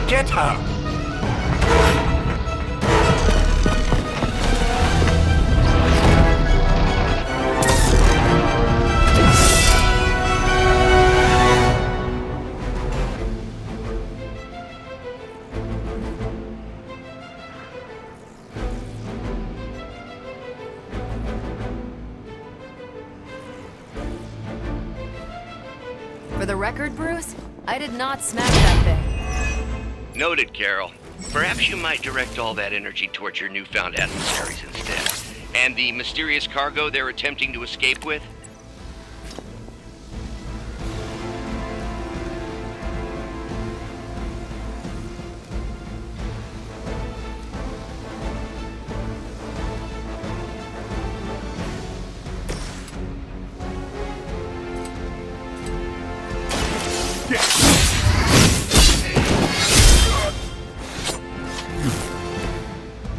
Get her! For the record, Bruce, I did not smack that thing. Noted, Carol. Perhaps you might direct all that energy towards your newfound adversaries instead. And the mysterious cargo they're attempting to escape with?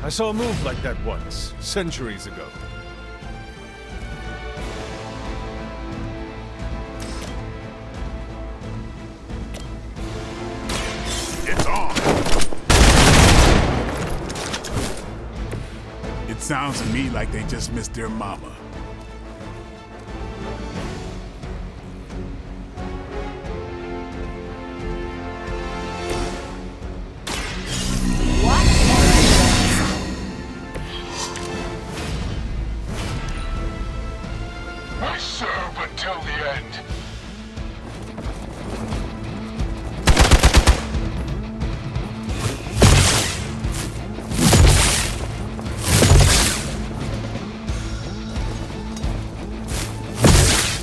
I saw a move like that once, centuries ago. It's on! It sounds to me like they just missed their mama. We serve until the end.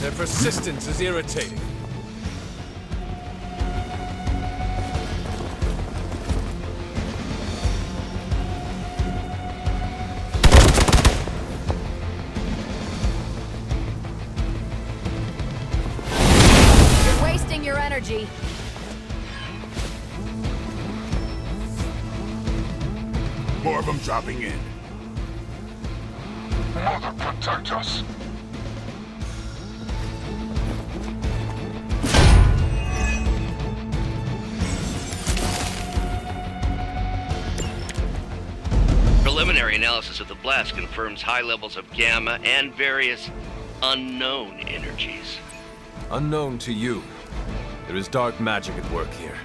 Their persistence is irritating. You're wasting your energy. More of them dropping in. Mother protect us. Preliminary analysis of the blast confirms high levels of gamma and various unknown energies. Unknown to you. There is dark magic at work here.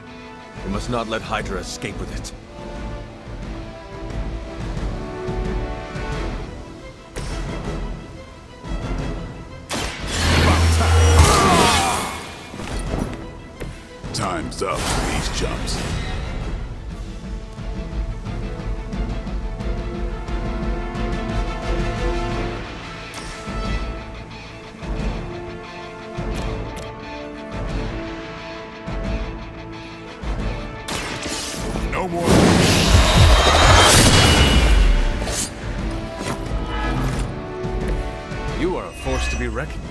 We must not let Hydra escape with it. Time's up for these chumps. No more. You are a force to be reckoned with.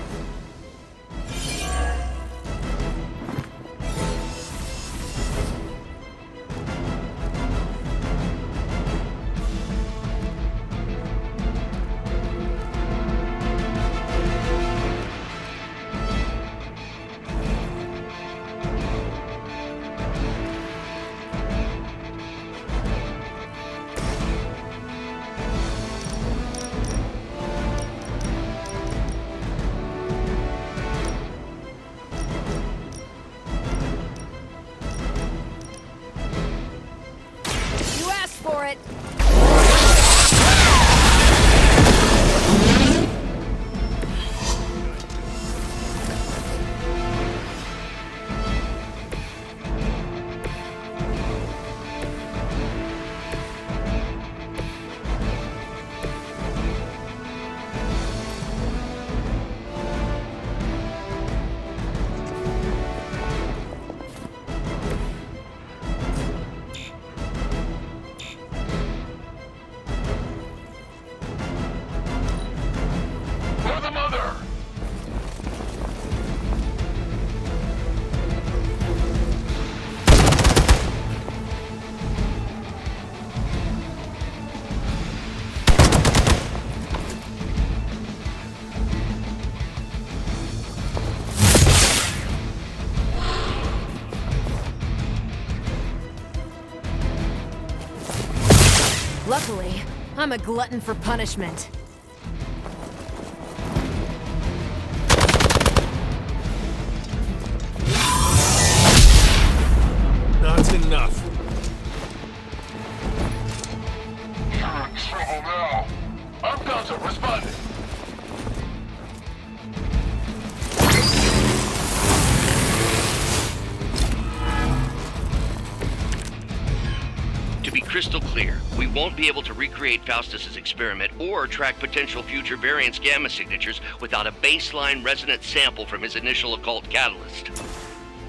You asked for it. For the mother! Luckily, I'm a glutton for punishment. Not enough. You're in trouble now. I'm Gonzo, responding. crystal clear. We won't be able to recreate Faustus's experiment or track potential future variance gamma signatures without a baseline resonance sample from his initial occult catalyst.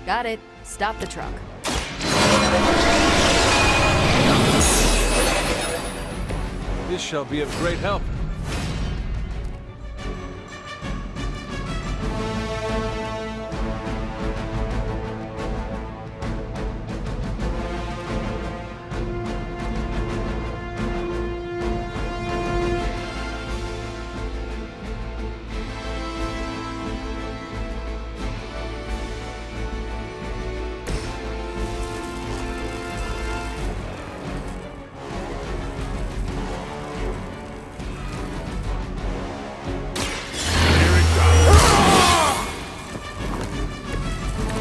Got it. Stop the truck. This shall be of great help.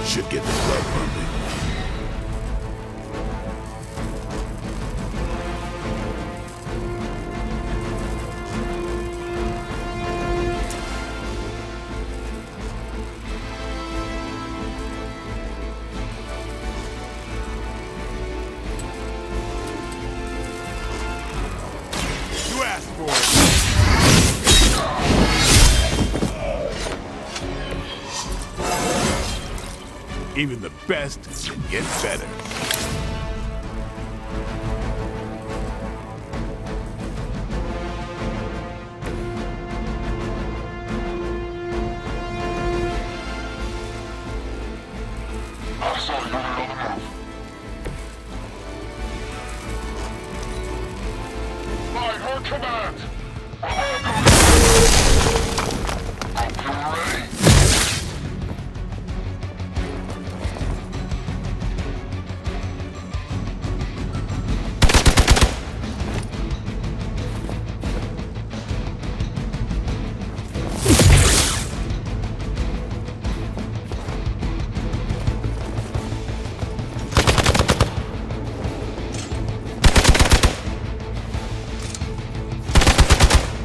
Should get the blood pumping. You asked for it. Even the best get better. I saw you on the move. By her command, hope you're ready.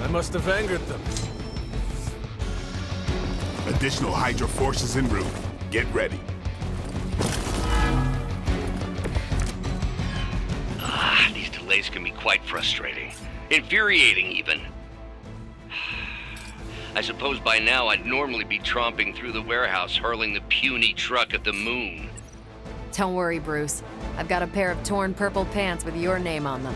I must have angered them. Additional Hydra forces en route. Get ready. These delays can be quite frustrating. Infuriating, even. I suppose by now I'd normally be tromping through the warehouse hurling the puny truck at the moon. Don't worry, Bruce. I've got a pair of torn purple pants with your name on them.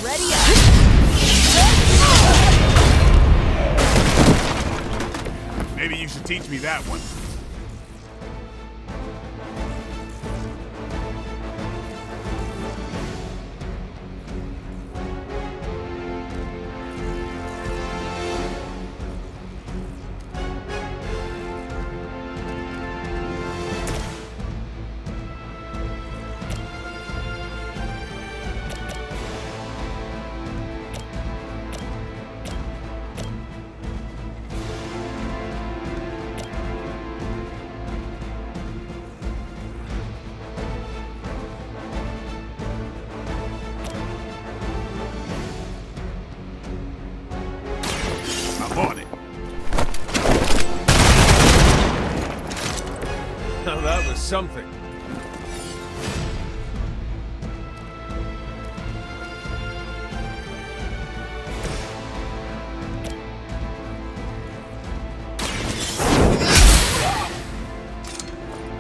Ready up! Maybe you should teach me that one. On it. Now that was something.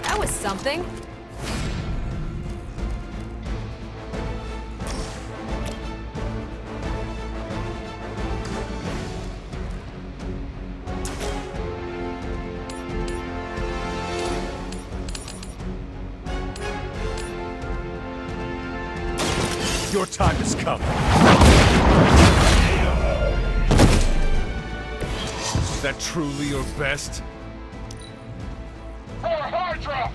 That was something. Your time has come. Is that truly your best? For Hydra!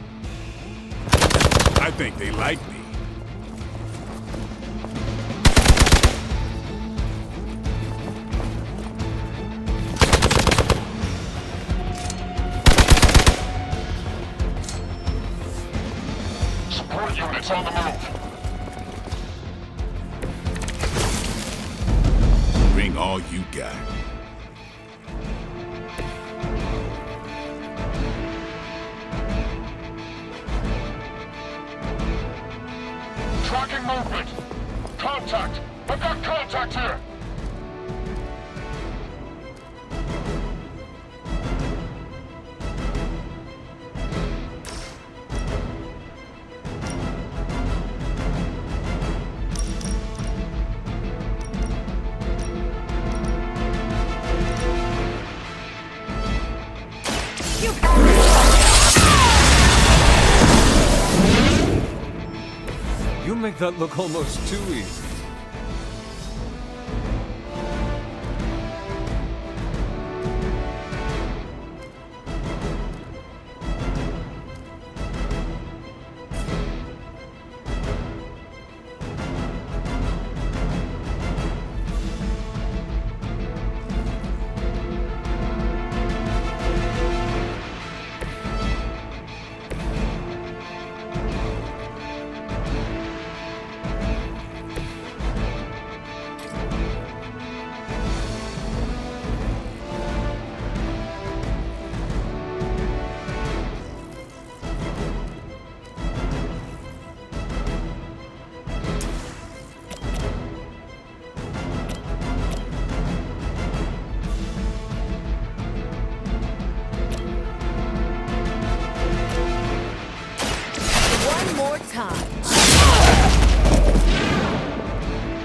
I think they like me. Support units on the move. Bring all you got. Tracking movement. Contact. I've got contact here. You make that look almost too easy.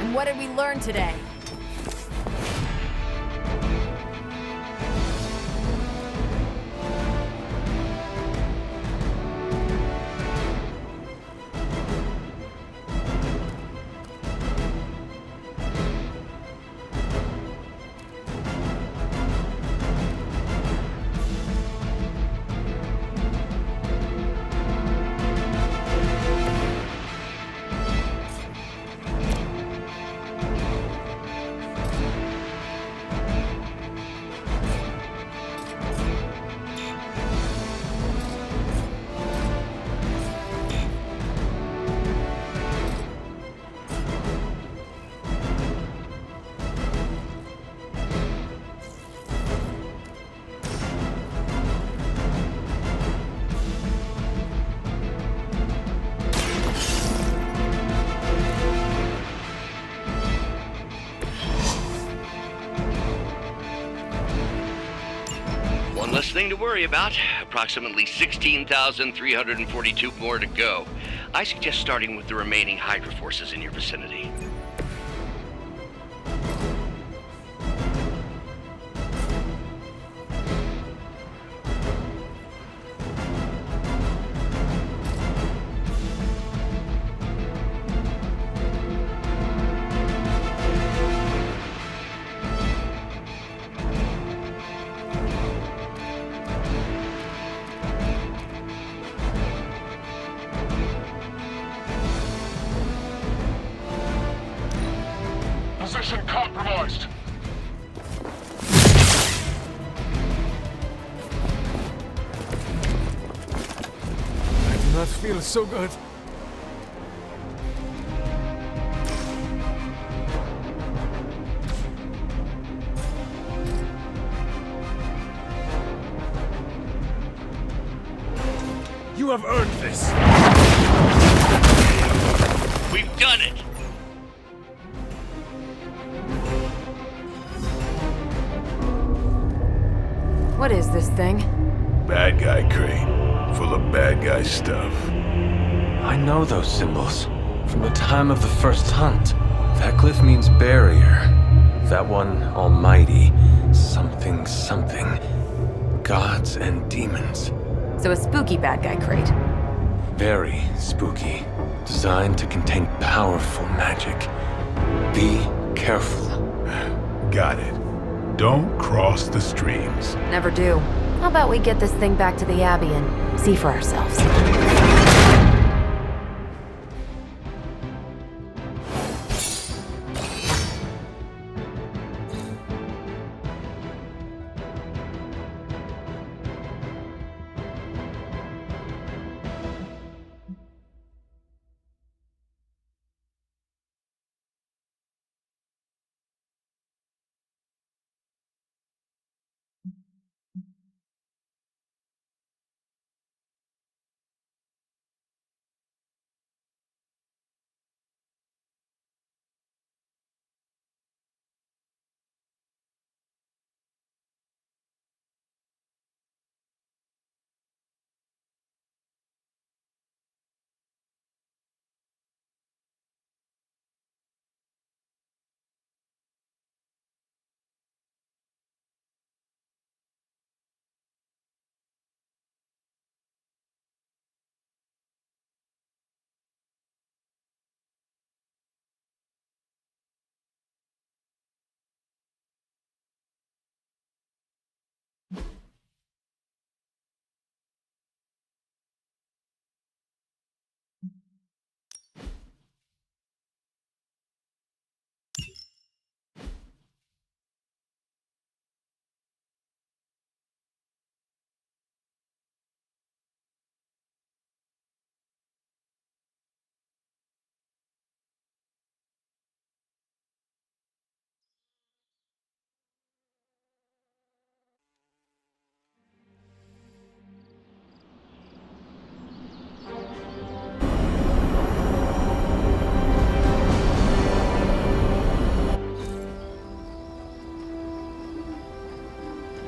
And what did we learn today? One less thing to worry about. Approximately 16,342 more to go. I suggest starting with the remaining Hydra forces in your vicinity. Position compromised. I do not feel so good. You have earned this. We've done it. What is this thing? Bad guy crate, full of bad guy stuff. I know those symbols from the time of the first hunt. That glyph means barrier. That one, almighty. Something, something. Gods and demons. So a spooky bad guy crate. Very spooky. designed to contain powerful magic. Be careful. Got it. Don't cross the streams. Never do. How about we get this thing back to the Abbey and see for ourselves?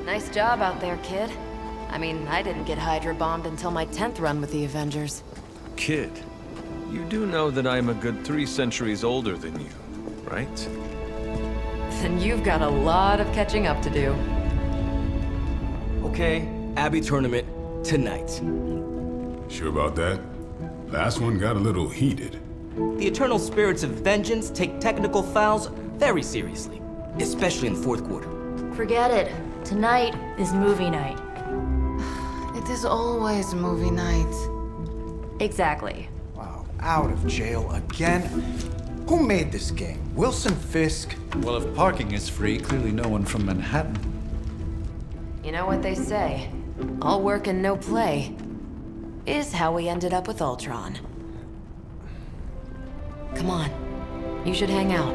Nice job out there, kid. I mean, I didn't get Hydra bombed until my 10th run with the Avengers. Kid, you do know that I'm a good 3 centuries older than you, right? Then you've got a lot of catching up to do. Okay, Abbey tournament tonight. Sure about that? Last one got a little heated. The eternal spirits of vengeance take technical fouls very seriously, especially in the fourth quarter. Forget it. Tonight is movie night. It is always movie night. Exactly. Wow, out of jail again? Who made this game? Wilson Fisk? Well, if parking is free, clearly no one from Manhattan. You know what they say? All work and no play is how we ended up with Ultron. Come on. You should hang out.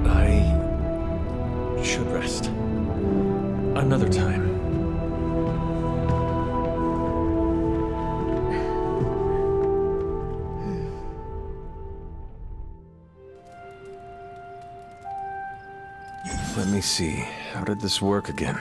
I should rest. Another time. Let me see. How did this work again?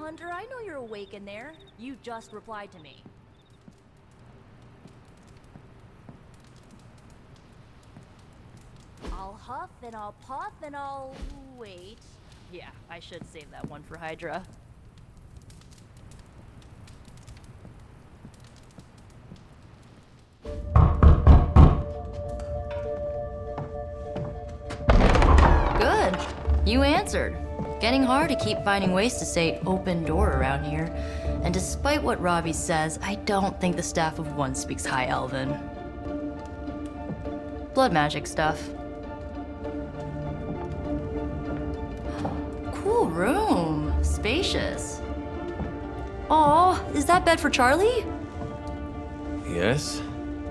Hunter, I know you're awake in there. You just replied to me. I'll huff and I'll puff and I'll wait. Yeah, I should save that one for Hydra. You answered. Getting hard to keep finding ways to say open door around here. And despite what Robbie says, I don't think the staff of One speaks High Elven. Blood magic stuff. Cool room. Spacious. Aw, is that bed for Charlie? Yes?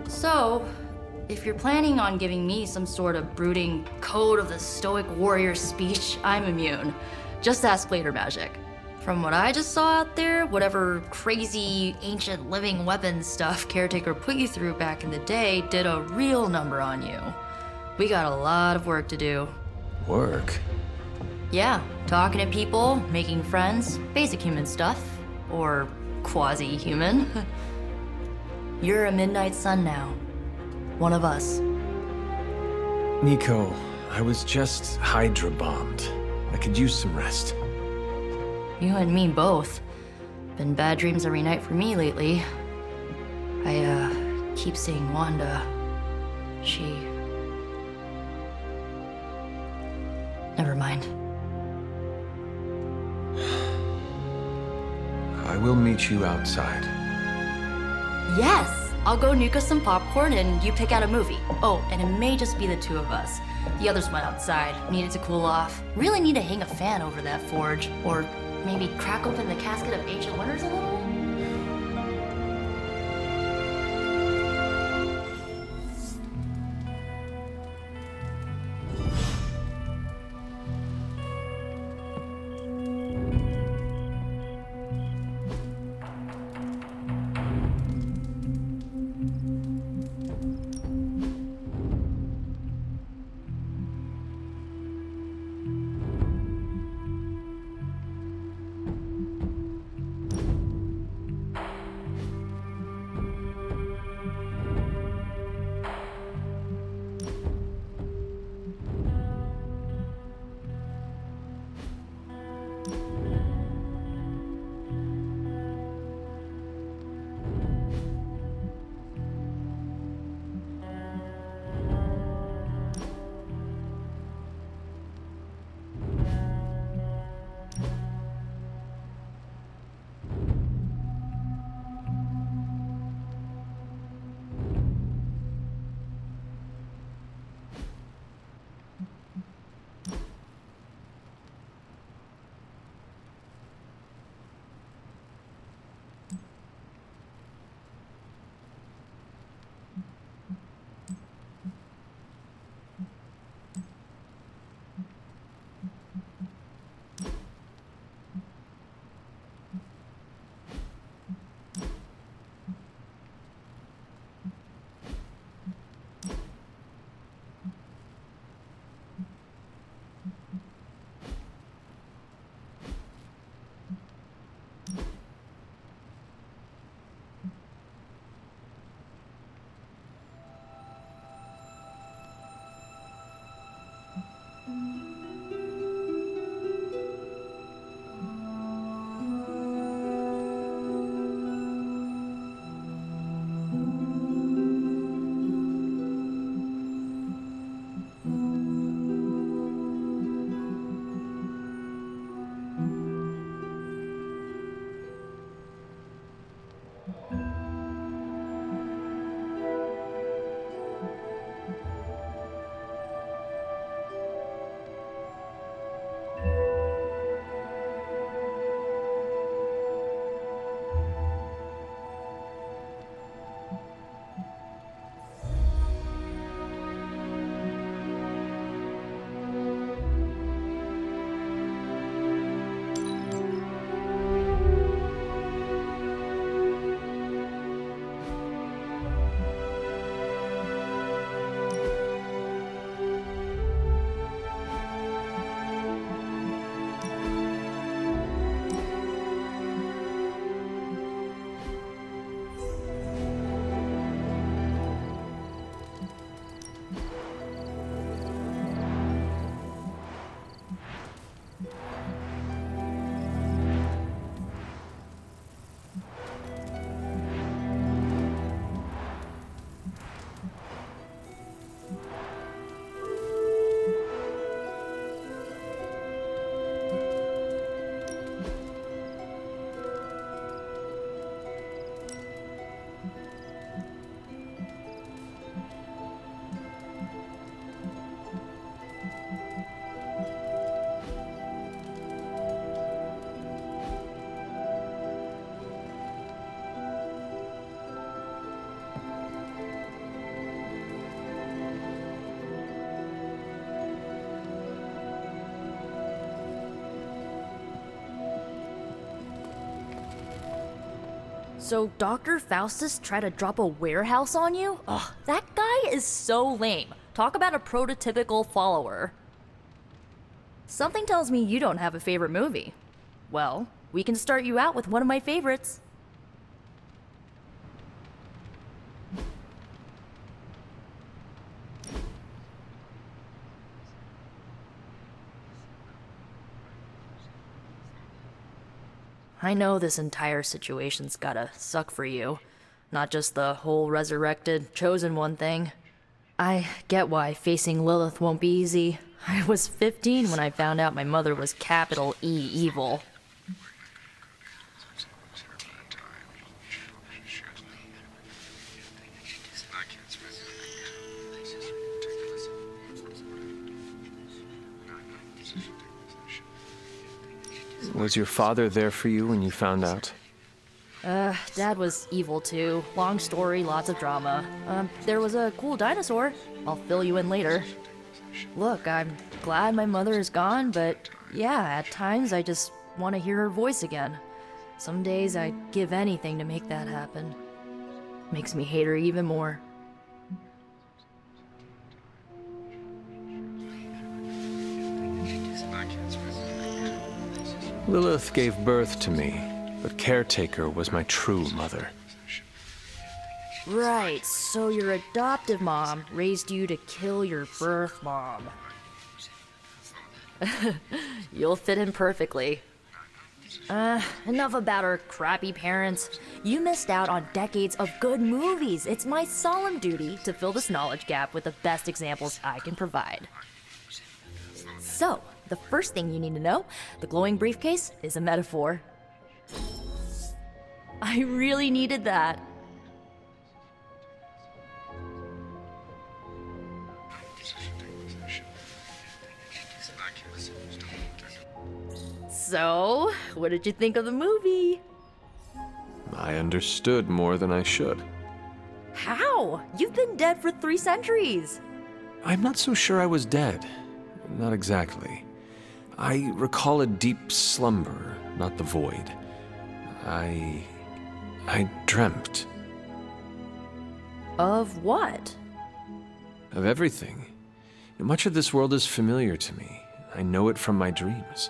So, if you're planning on giving me some sort of brooding code of the stoic warrior speech, I'm immune. Just ask later magic. From what I just saw out there, whatever crazy ancient living weapons stuff Caretaker put you through back in the day did a real number on you. We got a lot of work to do. Work? Yeah, talking to people, making friends, basic human stuff. Or quasi-human. You're a Midnight Sun now. One of us. Nico, I was just Hydra bombed. I could use some rest. You and me both. Been bad dreams every night for me lately. I, keep seeing Wanda. She... Never mind. I will meet you outside. Yes! I'll go nuke us some popcorn and you pick out a movie. Oh, and it may just be the two of us. The others went outside, needed to cool off. Really need to hang a fan over that forge. Or maybe crack open the casket of Ancient Wonders a little? So Dr. Faustus tried to drop a warehouse on you? Ugh, that guy is so lame. Talk about a prototypical follower. Something tells me you don't have a favorite movie. Well, we can start you out with one of my favorites. I know this entire situation's gotta suck for you. Not just the whole resurrected, chosen one thing. I get why facing Lilith won't be easy. I was 15 when I found out my mother was capital E evil. Was your father there for you when you found out? Dad was evil too. Long story, lots of drama. There was a cool dinosaur. I'll fill you in later. Look, I'm glad my mother is gone, but yeah, at times I just want to hear her voice again. Some days I'd give anything to make that happen. Makes me hate her even more. Lilith gave birth to me, but Caretaker was my true mother. Right, so your adoptive mom raised you to kill your birth mom. You'll fit in perfectly. Enough about her crappy parents. You missed out on decades of good movies. It's my solemn duty to fill this knowledge gap with the best examples I can provide. So, the first thing you need to know, the glowing briefcase is a metaphor. I really needed that. So, what did you think of the movie? I understood more than I should. How? You've been dead for 3 centuries. I'm not so sure I was dead. Not exactly. I recall a deep slumber, not the void. I dreamt. Of what? Of everything. Much of this world is familiar to me. I know it from my dreams.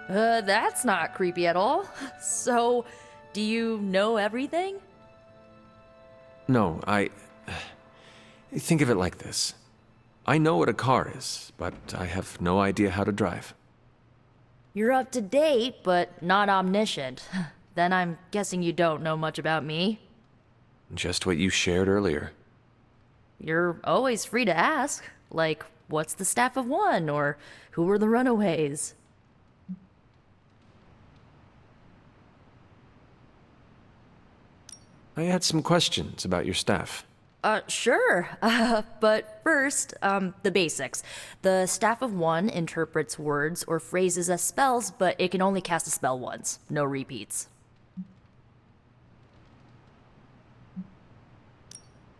That's not creepy at all. So, do you know everything? No, think of it like this. I know what a car is, but I have no idea how to drive. You're up to date, but not omniscient. Then I'm guessing you don't know much about me. Just what you shared earlier. You're always free to ask. Like, what's the staff of one? Or who were the runaways? I had some questions about your staff. Sure. But first, the basics. The Staff of One interprets words or phrases as spells, but it can only cast a spell once. No repeats.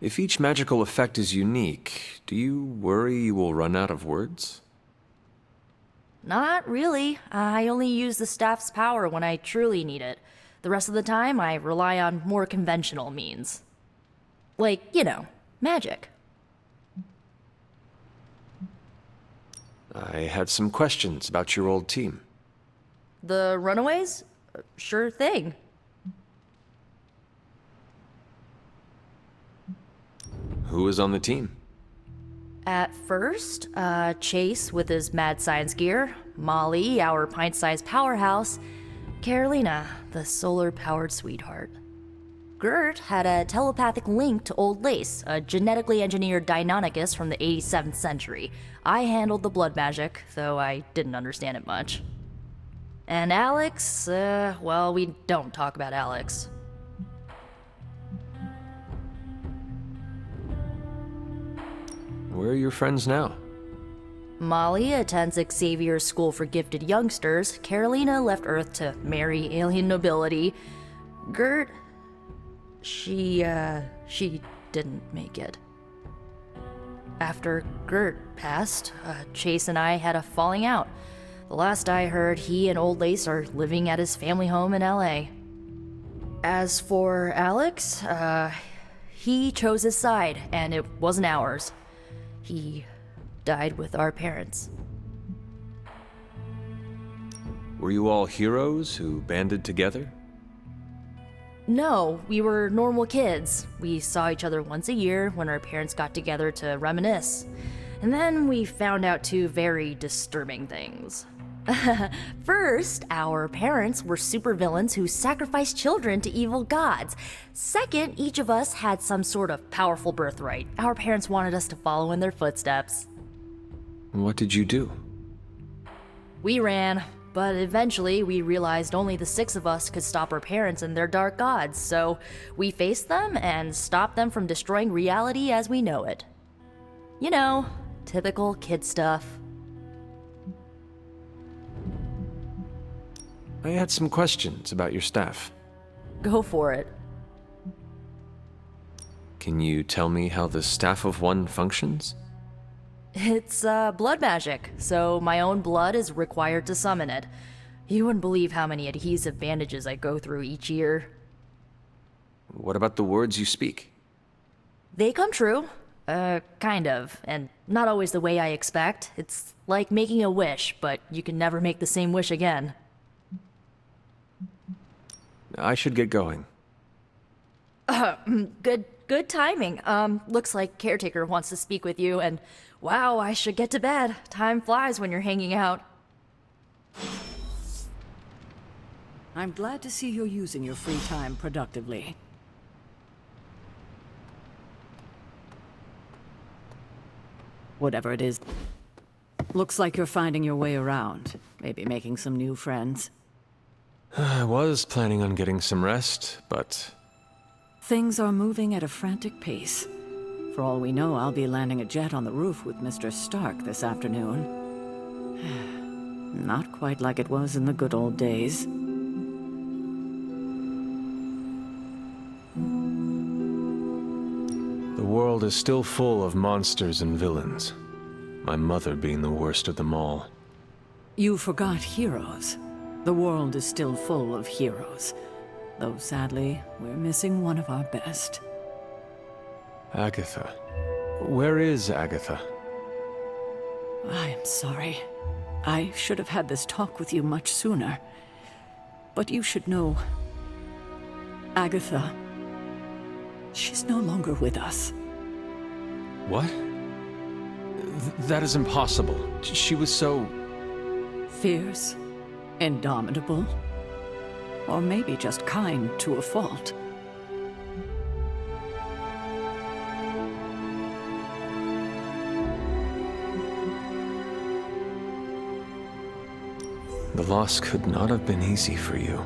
If each magical effect is unique, do you worry you will run out of words? Not really. I only use the staff's power when I truly need it. The rest of the time, I rely on more conventional means. Like, you know, magic. I had some questions about your old team. The runaways? Sure thing. Who was on the team? At first, Chase with his mad science gear, Molly, our pint-sized powerhouse, Carolina, the solar-powered sweetheart. Gert had a telepathic link to Old Lace, a genetically engineered Deinonychus from the 87th century. I handled the blood magic, though I didn't understand it much. And Alex, well, we don't talk about Alex. Where are your friends now? Molly attends Xavier's School for Gifted Youngsters. Carolina left Earth to marry alien nobility. Gert... She didn't make it. After Gert passed, Chase and I had a falling out. The last I heard, he and Old Lace are living at his family home in LA. As for Alex, he chose his side, and it wasn't ours. He died with our parents. Were you all heroes who banded together? No, we were normal kids. We saw each other once a year when our parents got together to reminisce. And then we found out two very disturbing things. First, our parents were supervillains who sacrificed children to evil gods. Second, each of us had some sort of powerful birthright. Our parents wanted us to follow in their footsteps. What did you do? We ran, but eventually we realized only the 6 of us could stop our parents and their dark gods, so we faced them and stopped them from destroying reality as we know it. You know, typical kid stuff. I had some questions about your staff. Go for it. Can you tell me how the Staff of One functions? It's blood magic, so my own blood is required to summon it. You wouldn't believe how many adhesive bandages I go through each year. What about the words you speak? They come true. Kind of, and not always the way I expect. It's like making a wish, but you can never make the same wish again. I should get going. Good timing. Looks like Caretaker wants to speak with you, and wow, I should get to bed. Time flies when you're hanging out. I'm glad to see you're using your free time productively. Whatever it is. Looks like you're finding your way around. Maybe making some new friends. I was planning on getting some rest, but... Things are moving at a frantic pace. For all we know, I'll be landing a jet on the roof with Mr. Stark this afternoon. Not quite like it was in the good old days. The world is still full of monsters and villains. My mother being the worst of them all. You forgot heroes. The world is still full of heroes. Though sadly, we're missing one of our best. Agatha. Where is Agatha? I am sorry. I should have had this talk with you much sooner. But you should know... Agatha... She's no longer with us. What? That is impossible. She was so... Fierce, indomitable, or maybe just kind to a fault. The loss could not have been easy for you.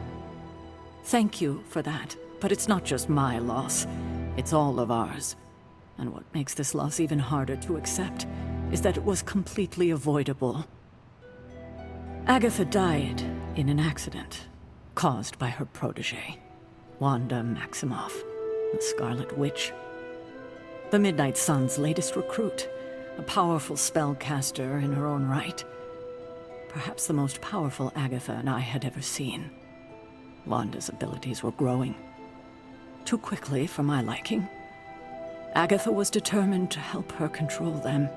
Thank you for that, but it's not just my loss. It's all of ours. And what makes this loss even harder to accept is that it was completely avoidable. Agatha died in an accident caused by her protege, Wanda Maximoff, the Scarlet Witch. The Midnight Sun's latest recruit, a powerful spellcaster in her own right. Perhaps the most powerful Agatha and I had ever seen. Wanda's abilities were growing. Too quickly for my liking. Agatha was determined to help her control them.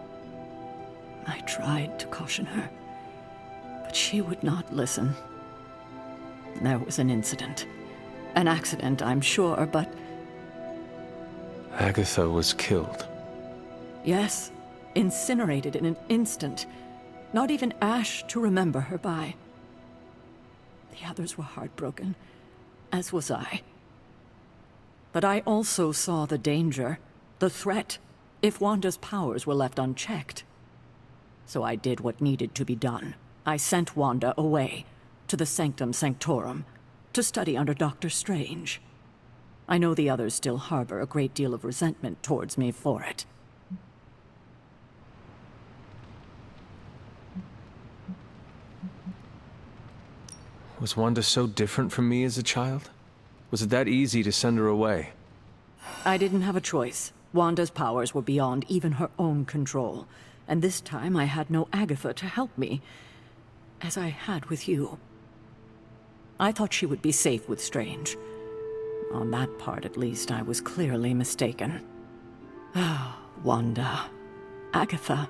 I tried to caution her, but she would not listen. There was an incident. An accident, I'm sure, but... Agatha was killed. Yes, incinerated in an instant. Not even ash to remember her by. The others were heartbroken, as was I. But I also saw the danger, the threat, if Wanda's powers were left unchecked. So I did what needed to be done. I sent Wanda away, to the Sanctum Sanctorum, to study under Dr. Strange. I know the others still harbor a great deal of resentment towards me for it. Was Wanda so different from me as a child? Was it that easy to send her away? I didn't have a choice. Wanda's powers were beyond even her own control. And this time I had no Agatha to help me, as I had with you. I thought she would be safe with Strange. On that part, at least, I was clearly mistaken. Ah, Wanda. Agatha.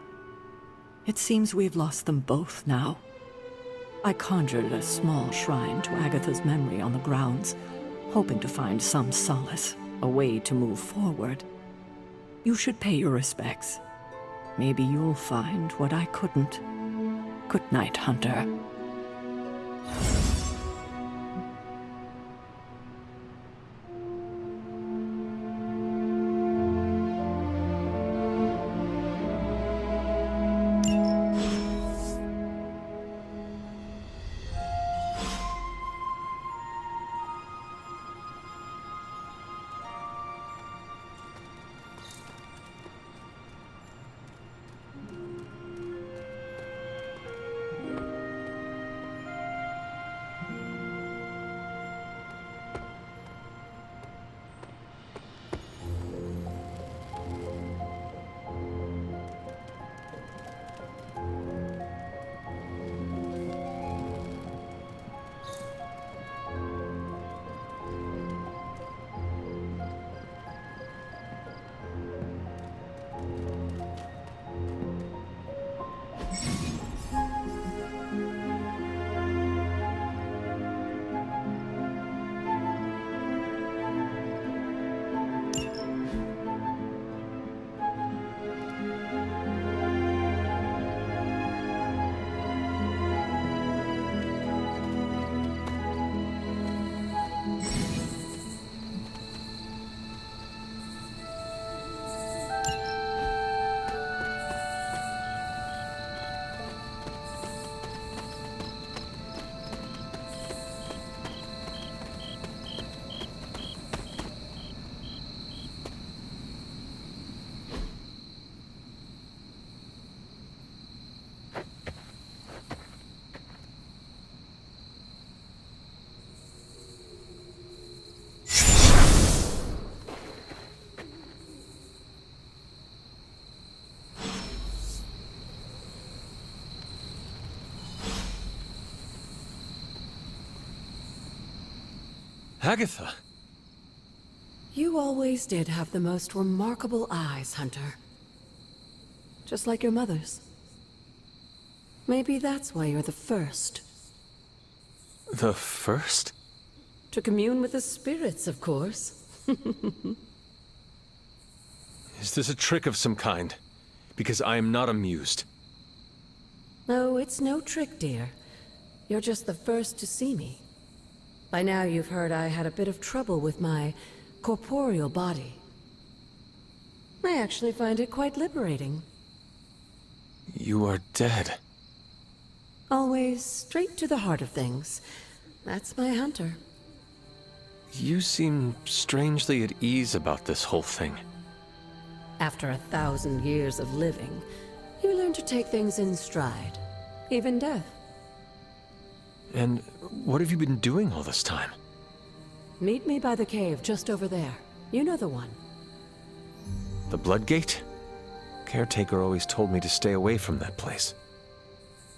It seems we've lost them both now. I conjured a small shrine to Agatha's memory on the grounds, hoping to find some solace, a way to move forward. You should pay your respects. Maybe you'll find what I couldn't. Good night, Hunter. Agatha! You always did have the most remarkable eyes, Hunter. Just like your mother's. Maybe that's why you're the first. The first? To commune with the spirits, of course. Is this a trick of some kind? Because I am not amused. No, it's no trick, dear. You're just the first to see me. By now you've heard I had a bit of trouble with my corporeal body. I actually find it quite liberating. You are dead. Always straight to the heart of things. That's my Hunter. You seem strangely at ease about this whole thing. After 1,000 years of living, you learn to take things in stride. Even death. And what have you been doing all this time? Meet me by the cave just over there. You know the one. The Blood Gate? Caretaker always told me to stay away from that place.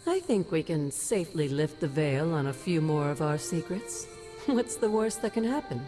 I think we can safely lift the veil on a few more of our secrets. What's the worst that can happen?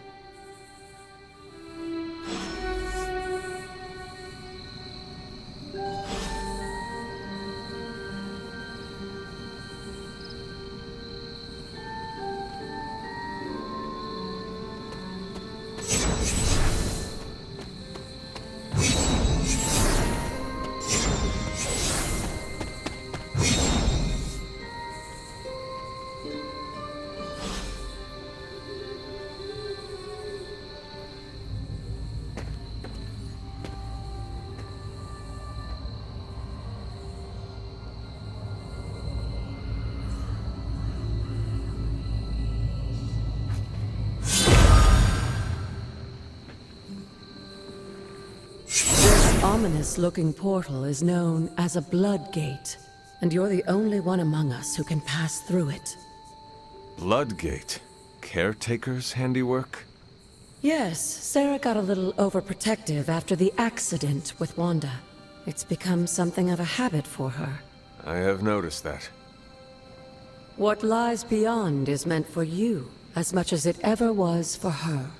Ominous-looking portal is known as a Blood Gate, and you're the only one among us who can pass through it. Blood Gate? Caretaker's handiwork? Yes, Sarah got a little overprotective after the accident with Wanda. It's become something of a habit for her. I have noticed that. What lies beyond is meant for you as much as it ever was for her.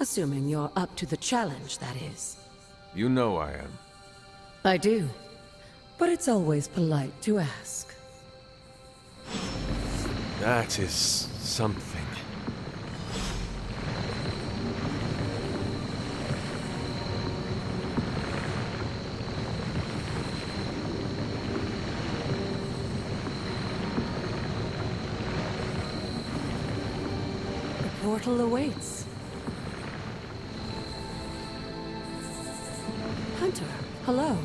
Assuming you're up to the challenge, that is. You know I am. I do. But it's always polite to ask. That is something. The portal awaits. Hunter, hello.